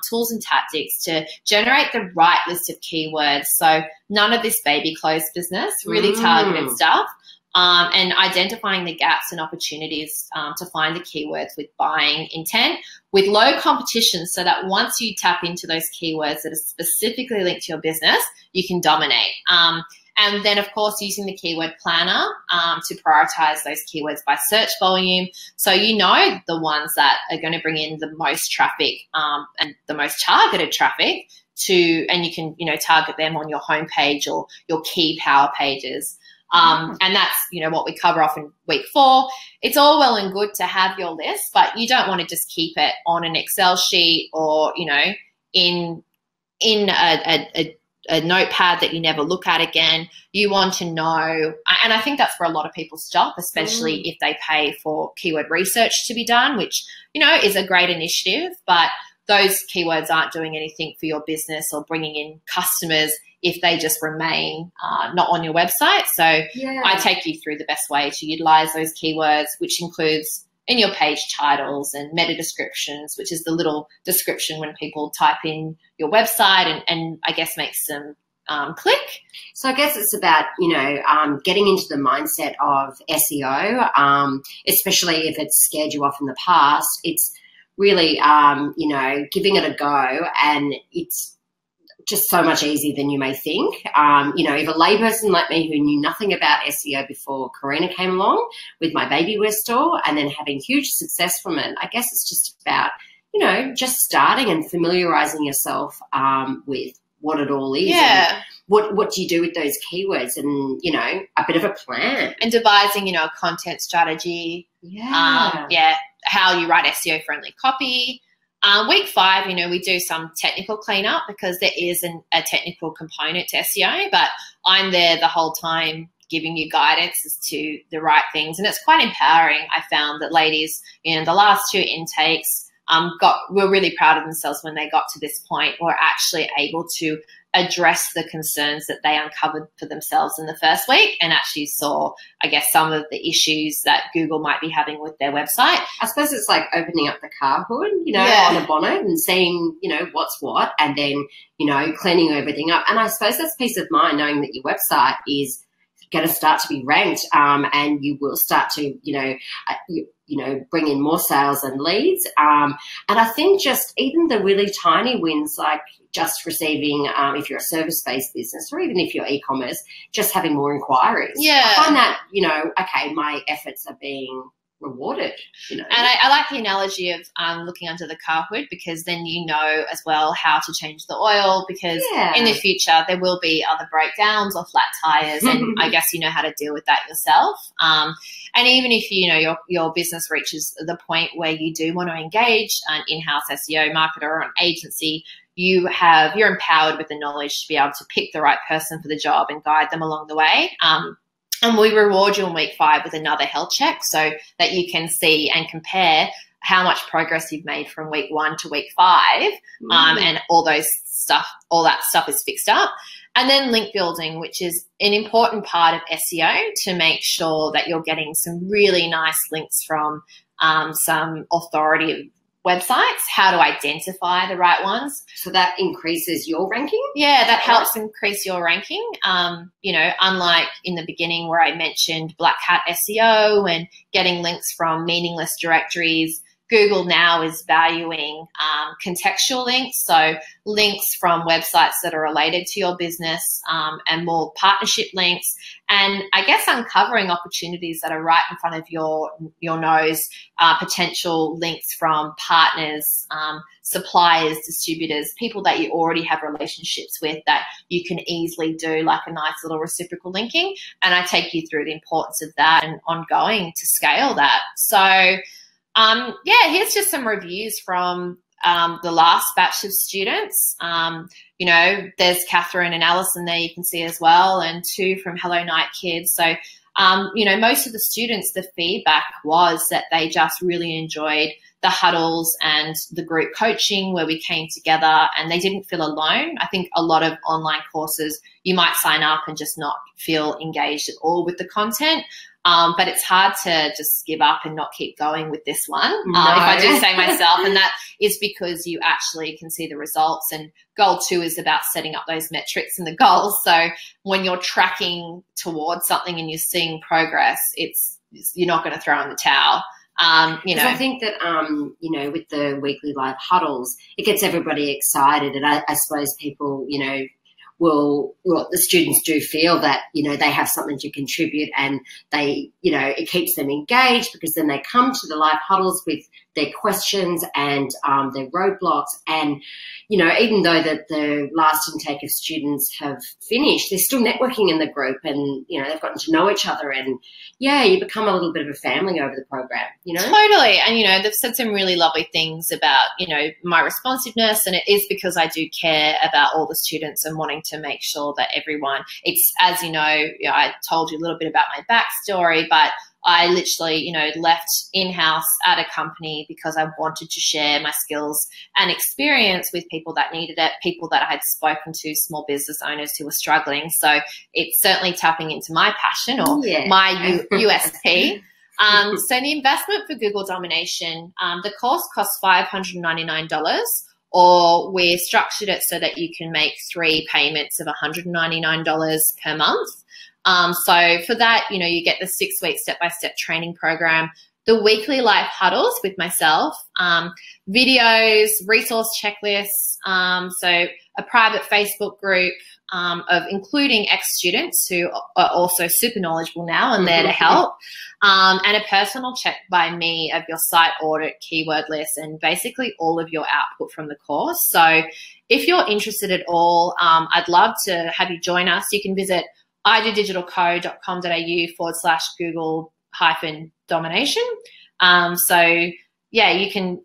tools and tactics to generate the right list of keywords. So none of this baby clothes business, really targeted stuff, and identifying the gaps and opportunities to find the keywords with buying intent, with low competition, so that once you tap into those keywords that are specifically linked to your business, you can dominate. And then, of course, using the keyword planner to prioritize those keywords by search volume. So you know the ones that are going to bring in the most traffic and the most targeted traffic and you can, you know, target them on your homepage or your key power pages. And that's, you know, what we cover off in week 4. It's all well and good to have your list, but you don't want to just keep it on an Excel sheet or, you know, in a notepad that you never look at again. You want to know, and I think that's where a lot of people stop, especially if they pay for keyword research to be done, which, you know, is a great initiative, but those keywords aren't doing anything for your business or bringing in customers if they just remain not on your website. So I take you through the best way to utilize those keywords, which includes in your page titles and meta descriptions, which is the little description when people type in your website and I guess makes them click. So I guess it's about, you know, getting into the mindset of SEO, especially if it's scared you off in the past. It's really, you know, giving it a go, and it's just so much easier than you may think. You know, if a layperson like me who knew nothing about SEO before Karina came along with my baby wear store and then having huge success from it, I guess it's just about, you know, just starting and familiarizing yourself with what it all is. Yeah. And what do you do with those keywords, and, you know, a bit of a plan. And devising, you know, a content strategy. How you write SEO friendly copy. Week 5, you know, we do some technical cleanup because there is a technical component to SEO, but I'm there the whole time giving you guidance as to the right things. And it's quite empowering. I found that ladies in the last 2 intakes were really proud of themselves when they got to this point, were actually able to address the concerns that they uncovered for themselves in the first week and actually saw, I guess, some of the issues that Google might be having with their website. I suppose it's like opening up the car hood, you know, on a bonnet and seeing, you know, what's what, and then, you know, cleaning everything up. And I suppose that's peace of mind, knowing that your website is going to start to be ranked, and you will start to, you know, bring in more sales and leads. And I think just even the really tiny wins, like just receiving, if you're a service-based business or even if you're e-commerce, just having more inquiries. Yeah. I find that, you know, okay, my efforts are being rewarded, you know. And I like the analogy of looking under the car hood, because then you know as well how to change the oil, because in the future there will be other breakdowns or flat tires, and I guess you know how to deal with that yourself. And even if, you know, your business reaches the point where you do want to engage an in-house SEO marketer or an agency, you're empowered with the knowledge to be able to pick the right person for the job and guide them along the way. And we reward you in week 5 with another health check so that you can see and compare how much progress you've made from week 1 to week 5, and all those stuff, all that stuff is fixed up. And then link building, which is an important part of SEO to make sure that you're getting some really nice links from some authoritative websites, how to identify the right ones. So that increases your ranking? Yeah, that helps increase your ranking. You know, unlike in the beginning where I mentioned Black Hat SEO and getting links from meaningless directories, Google now is valuing contextual links, so links from websites that are related to your business and more partnership links, and I guess uncovering opportunities that are right in front of your nose, potential links from partners, suppliers, distributors, people that you already have relationships with that you can easily do like a nice little reciprocal linking. And I take you through the importance of that and ongoing to scale that. So yeah, here's just some reviews from the last batch of students. You know, there's Catherine and Alison there you can see as well, and 2 from Hello Night Kids. So, you know, most of the students, the feedback was that they just really enjoyed the huddles and the group coaching where we came together and they didn't feel alone. I think a lot of online courses, you might sign up and just not feel engaged at all with the content. But it's hard to just give up and not keep going with this one, if I do say myself. And that is because you actually can see the results. And goal 2 is about setting up those metrics and the goals. So when you're tracking towards something and you're seeing progress, you're not going to throw in the towel. You know, I think that, you know, with the weekly live huddles, it gets everybody excited. And I suppose people, you know, the students do feel that, you know, they have something to contribute and they, you know, it keeps them engaged because then they come to the live huddles with their questions and their roadblocks. And, you know, even though that the last intake of students have finished, they're still networking in the group and, you know, they've gotten to know each other and, yeah, you become a little bit of a family over the program, you know? Totally. And, you know, they've said some really lovely things about, you know, my responsiveness, and it is because I do care about all the students and wanting to make sure that everyone, it's, as you know, I told you a little bit about my backstory, but I literally, you know, left in-house at a company because I wanted to share my skills and experience with people that needed it, people that I had spoken to, small business owners who were struggling. So it's certainly tapping into my passion or my USP. So the investment for Google Domination, the course costs $599, or we're structured it so that you can make 3 payments of $199 per month. So for that, you know, you get the 6-week step-by-step training program, the weekly live huddles with myself, videos, resource checklists, so a private Facebook group of including ex-students who are also super knowledgeable now and there to help, and a personal check by me of your site audit, keyword list, and basically all of your output from the course. So if you're interested at all, I'd love to have you join us. You can visit idodigitalco.com.au/Google-domination. So yeah, you can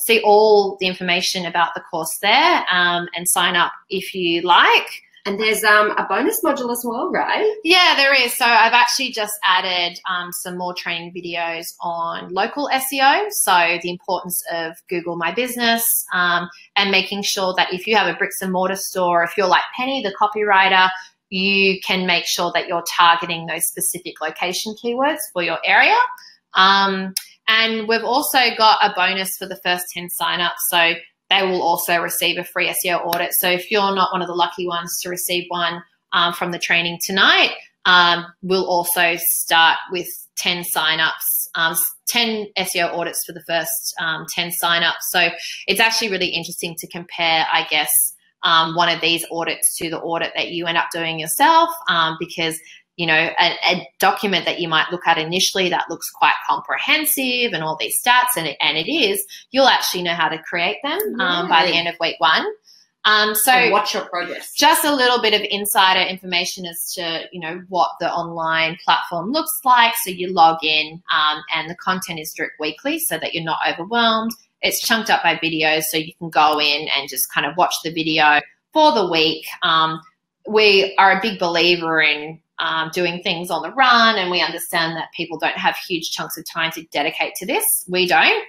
see all the information about the course there and sign up if you like. And there's a bonus module as well, right? Yeah, there is. So I've actually just added some more training videos on local SEO. So the importance of Google My Business and making sure that if you have a bricks and mortar store, if you're like Penny, the copywriter, you can make sure that you're targeting those specific location keywords for your area. And we've also got a bonus for the first 10 signups. So they will also receive a free SEO audit. So if you're not one of the lucky ones to receive one from the training tonight, we'll also start with 10 signups, 10 SEO audits for the first 10 signups. So it's actually really interesting to compare, I guess, one of these audits to the audit that you end up doing yourself, because, you know, a document that you might look at initially that looks quite comprehensive and all these stats, and it is, you'll actually know how to create them by the end of week 1. So and watch your progress. Just a little bit of insider information as to, you know, what the online platform looks like. So you log in and the content is drip weekly so that you're not overwhelmed. It's chunked up by videos, so you can go in and just kind of watch the video for the week. We are a big believer in doing things on the run, and we understand that people don't have huge chunks of time to dedicate to this. We don't.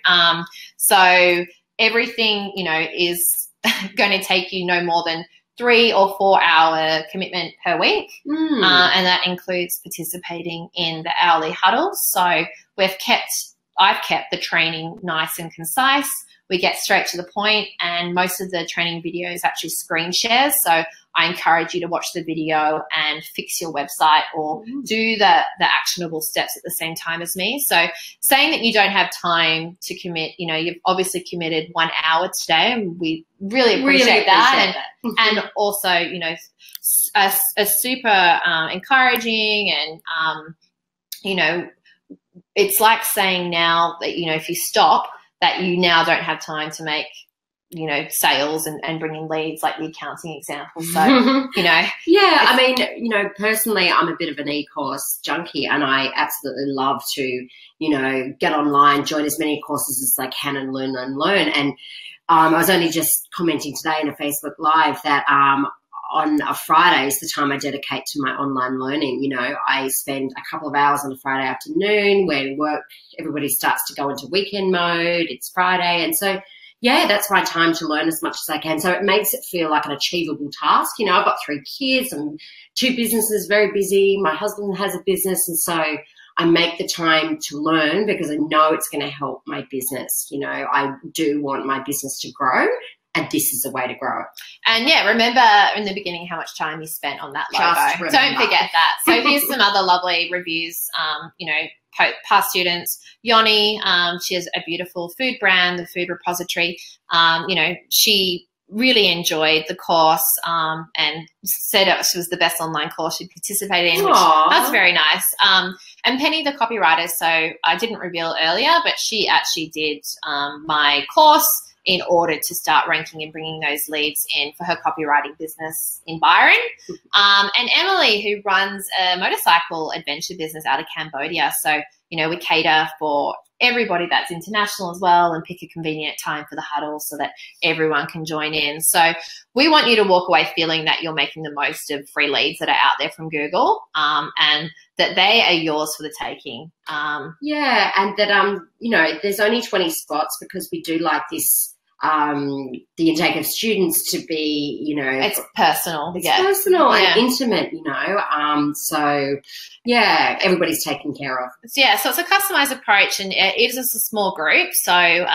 So everything, you know, is going to take you no more than 3 or 4 hour commitment per week. And that includes participating in the hourly huddles. So I've kept the training nice and concise. We get straight to the point, and most of the training videos actually screen shares. So I encourage you to watch the video and fix your website or do the actionable steps at the same time as me. So saying that you don't have time to commit, you've obviously committed 1 hour today, and we really appreciate that. And also, a super encouraging, and, it's like saying now that, if you stop, that you now don't have time to make, sales and bring in leads, like the accounting example. So, Yeah, I mean, personally, I'm a bit of an e-course junkie, and I absolutely love to, get online, join as many courses as I can and learn. And I was only just commenting today in a Facebook Live that on a Friday is the time I dedicate to my online learning. I spend a couple of hours on a Friday afternoon when everybody starts to go into weekend mode. It's Friday. And so, yeah, that's my time to learn as much as I can. So it makes it feel like an achievable task. I've got 3 kids and 2 businesses, very busy. My husband has a business. And so I make the time to learn because I know it's going to help my business. I do want my business to grow, and this is a way to grow it. And yeah, remember in the beginning how much time you spent on that logo. Don't forget that. So here's some other lovely reviews, past students. Yoni, she has a beautiful food brand, the Food Repository. She really enjoyed the course and said it was the best online course she'd participated in, which that's very nice. And Penny, the copywriter, so I didn't reveal earlier, but she actually did my course in order to start ranking and bringing those leads in for her copywriting business in Byron. And Emily, who runs a motorcycle adventure business out of Cambodia. So, we cater for everybody that's international as well, and pick a convenient time for the huddle so that everyone can join in. So we want you to walk away feeling that you're making the most of free leads that are out there from Google, and that they are yours for the taking. Yeah, and that, there's only 20 spots because we do like this, the intake of students to be, it's personal. It's personal and intimate, so yeah, everybody's taken care of. Yeah, so it's a customized approach, and it is a small group. So,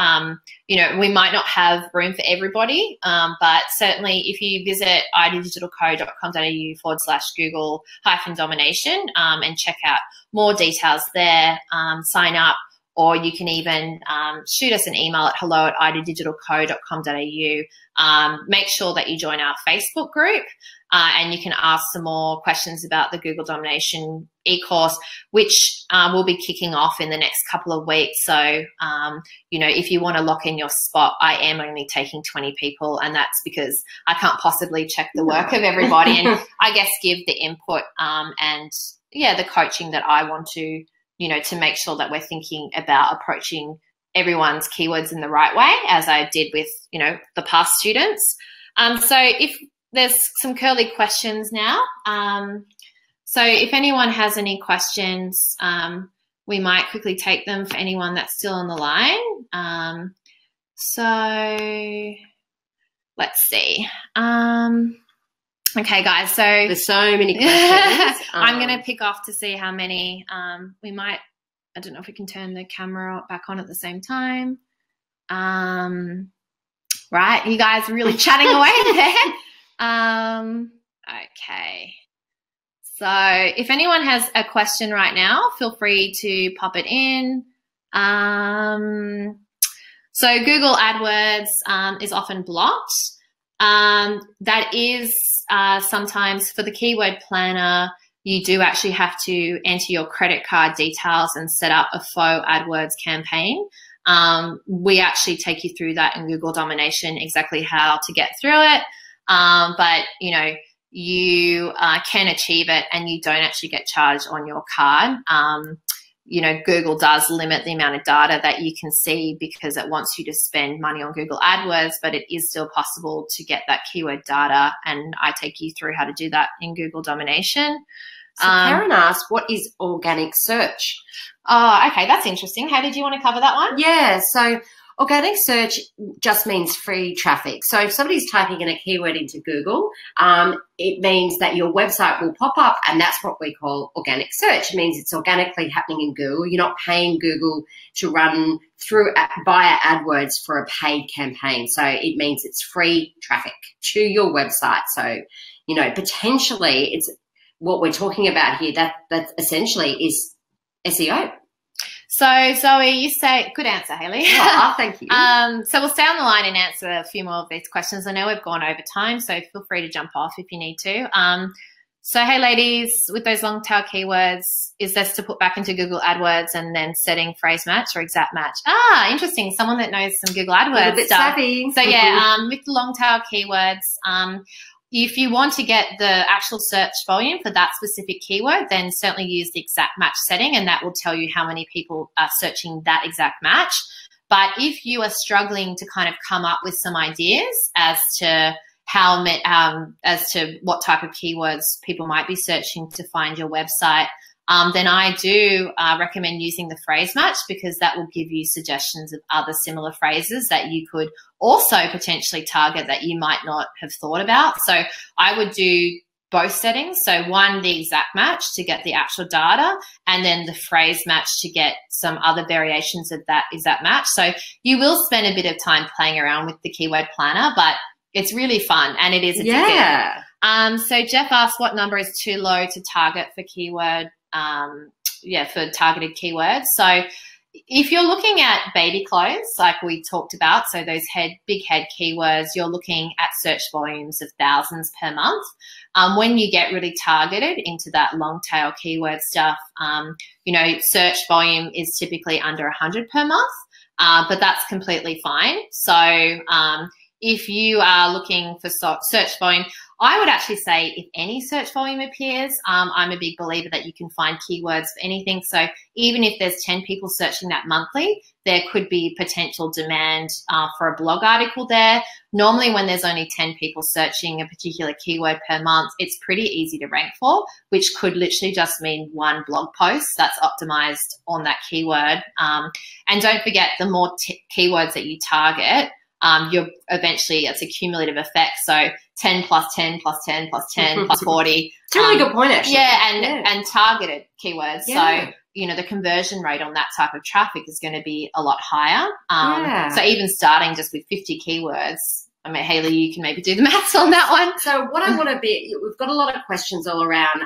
we might not have room for everybody, but certainly if you visit iddigitalco.com.au/Google-domination and check out more details there, sign up. Or you can even shoot us an email at hello@iddigitalco.com.au. Make sure that you join our Facebook group, and you can ask some more questions about the Google Domination e-course, which will be kicking off in the next couple of weeks. So, if you want to lock in your spot, I am only taking 20 people, and that's because I can't possibly check the work of everybody and I guess give the input and, the coaching that I want to, to make sure that we're thinking about approaching everyone's keywords in the right way, as I did with, the past students. So if there's some curly questions now. So if anyone has any questions, we might quickly take them for anyone that's still on the line. So let's see. Okay, guys, so there's so many questions. I'm going to pick off to see how many we might. I don't know if we can turn the camera back on at the same time. Right, you guys are really chatting away there. Okay. So if anyone has a question right now, feel free to pop it in. So Google AdWords is often blocked. That is sometimes for the keyword planner, you do actually have to enter your credit card details and set up a faux AdWords campaign. We actually take you through that in Google Domination, exactly how to get through it. But, you can achieve it and you don't actually get charged on your card. Google does limit the amount of data that you can see because it wants you to spend money on Google AdWords, but it is still possible to get that keyword data, and I take you through how to do that in Google Domination. So Karen asked, what is organic search? Oh, okay, that's interesting. How did you want to cover that one? Yeah, so Organic search just means free traffic. So if somebody's typing in a keyword into Google, it means that your website will pop up, and that's what we call organic search. It means it's organically happening in Google. You're not paying Google to run through via AdWords for a paid campaign. So it means it's free traffic to your website. So, you know, potentially it's what we're talking about here. That essentially is SEO. So, Zoe, you say, good answer, Hayley. Oh, thank you. So we'll stay on the line and answer a few more of these questions. I know we've gone over time, so feel free to jump off if you need to. So, hey, ladies, with those long tail keywords, is this to put back into Google AdWords and then setting phrase match or exact match? Ah, interesting. Someone that knows some Google AdWords a bit stuff. savvy. So, yeah, with the long tail keywords, if you want to get the actual search volume for that specific keyword, then certainly use the exact match setting, and that will tell you how many people are searching that exact match. But if you are struggling to kind of come up with some ideas as to what type of keywords people might be searching to find your website, then I do recommend using the phrase match, because that will give you suggestions of other similar phrases that you could also potentially target that you might not have thought about. So I would do both settings. So one, the exact match to get the actual data, and then the phrase match to get some other variations of that exact match. So you will spend a bit of time playing around with the keyword planner, but it's really fun and it is addictive. Yeah. So Jeff asked, what number is too low to target for keyword? For targeted keywords. So if you're looking at baby clothes, like we talked about, so those big head keywords, you're looking at search volumes of thousands per month. When you get really targeted into that long tail keyword stuff, search volume is typically under 100 per month, but that's completely fine. So if you are looking for search volume, I would actually say if any search volume appears, I'm a big believer that you can find keywords for anything. So even if there's 10 people searching that monthly, there could be potential demand for a blog article there. Normally when there's only 10 people searching a particular keyword per month, it's pretty easy to rank for, which could literally just mean one blog post that's optimized on that keyword. And don't forget, the more keywords that you target, you're eventually, it's a cumulative effect. So 10 plus 10 plus 10 plus 10 plus 40. It's a really good point, actually. Yeah, and targeted keywords. Yeah. So, the conversion rate on that type of traffic is going to be a lot higher. So even starting just with 50 keywords, I mean, Hayley, you can maybe do the maths on that one. So what I want to be, we've got a lot of questions all around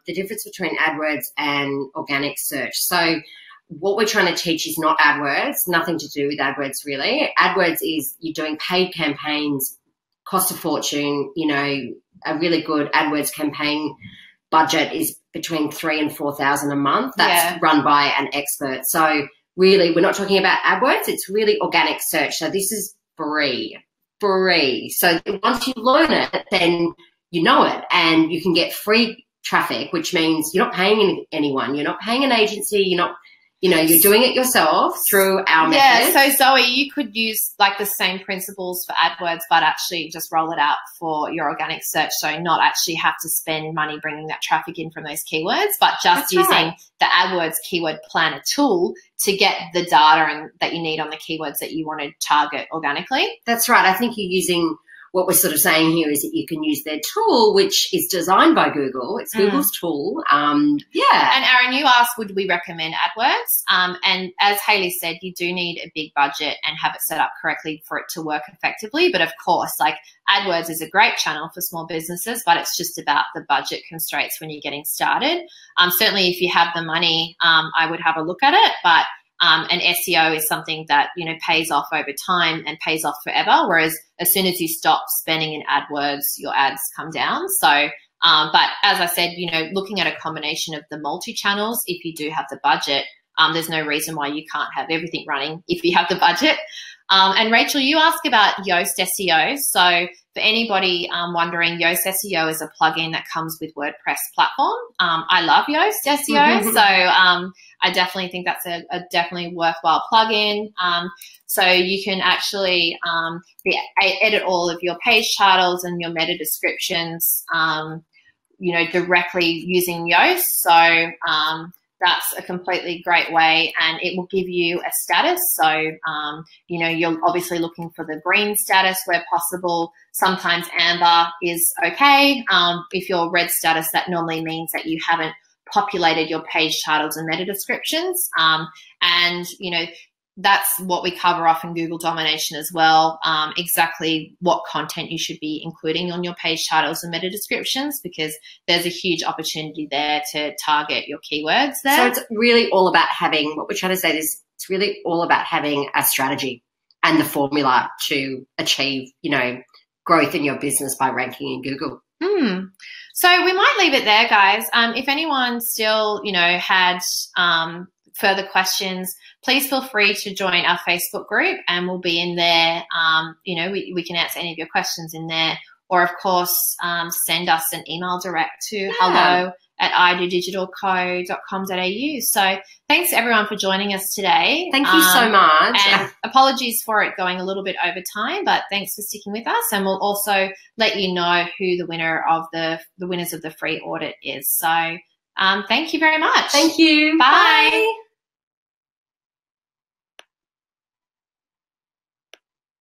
the difference between AdWords and organic search. So what we're trying to teach is not AdWords, nothing to do with AdWords really. AdWords is you're doing paid campaigns, cost a fortune. A really good AdWords campaign budget is between $3,000 and $4,000 a month. That's run by an expert. So really, we're not talking about AdWords. It's really organic search. So this is free. So once you learn it, then you know it, and you can get free traffic, which means you're not paying anyone. You're not paying an agency. You're doing it yourself through our method. Yeah, so Zoe, you could use like the same principles for AdWords, but actually just roll it out for your organic search. So not actually have to spend money bringing that traffic in from those keywords, but just using the AdWords keyword planner tool to get the data that you need on the keywords that you want to target organically. That's right. I think you're using, what we're sort of saying here is that you can use their tool, which is designed by Google. It's Google's tool. And Aaron, you asked, would we recommend AdWords? And as Hayley said, you do need a big budget and have it set up correctly for it to work effectively. But of course, like AdWords is a great channel for small businesses, but it's just about the budget constraints when you're getting started. Certainly if you have the money, I would have a look at it, but and SEO is something that, pays off over time and pays off forever. Whereas as soon as you stop spending in AdWords, your ads come down. So, but as I said, looking at a combination of the multi-channels, if you do have the budget, there's no reason why you can't have everything running if you have the budget. And Rachel, you asked about Yoast SEO. So for anybody wondering, Yoast SEO is a plugin that comes with WordPress platform. I love Yoast SEO, so I definitely think that's a definitely worthwhile plugin. So you can actually edit all of your page titles and your meta descriptions, directly using Yoast. So that's a completely great way, and it will give you a status. So, you know, you're obviously looking for the green status where possible. Sometimes amber is okay. If you're red status, that normally means that you haven't populated your page titles and meta descriptions. And, you know, that's what we cover off in Google Domination as well, exactly what content you should be including on your page titles and meta descriptions, because there's a huge opportunity there to target your keywords there. So it's really all about having, what we're trying to say is it's really all about having a strategy and the formula to achieve, you know, growth in your business by ranking in Google. So we might leave it there, guys. If anyone still, you know, had further questions, please feel free to join our Facebook group, and we'll be in there. You know, we can answer any of your questions in there, or of course, send us an email direct to hello@idodigitalco.com.au. So thanks everyone for joining us today. Thank you so much. And apologies for it going a little bit over time, but thanks for sticking with us. And we'll also let you know who the winner of the winners of the free audit is. So thank you very much. Thank you. Bye. Bye.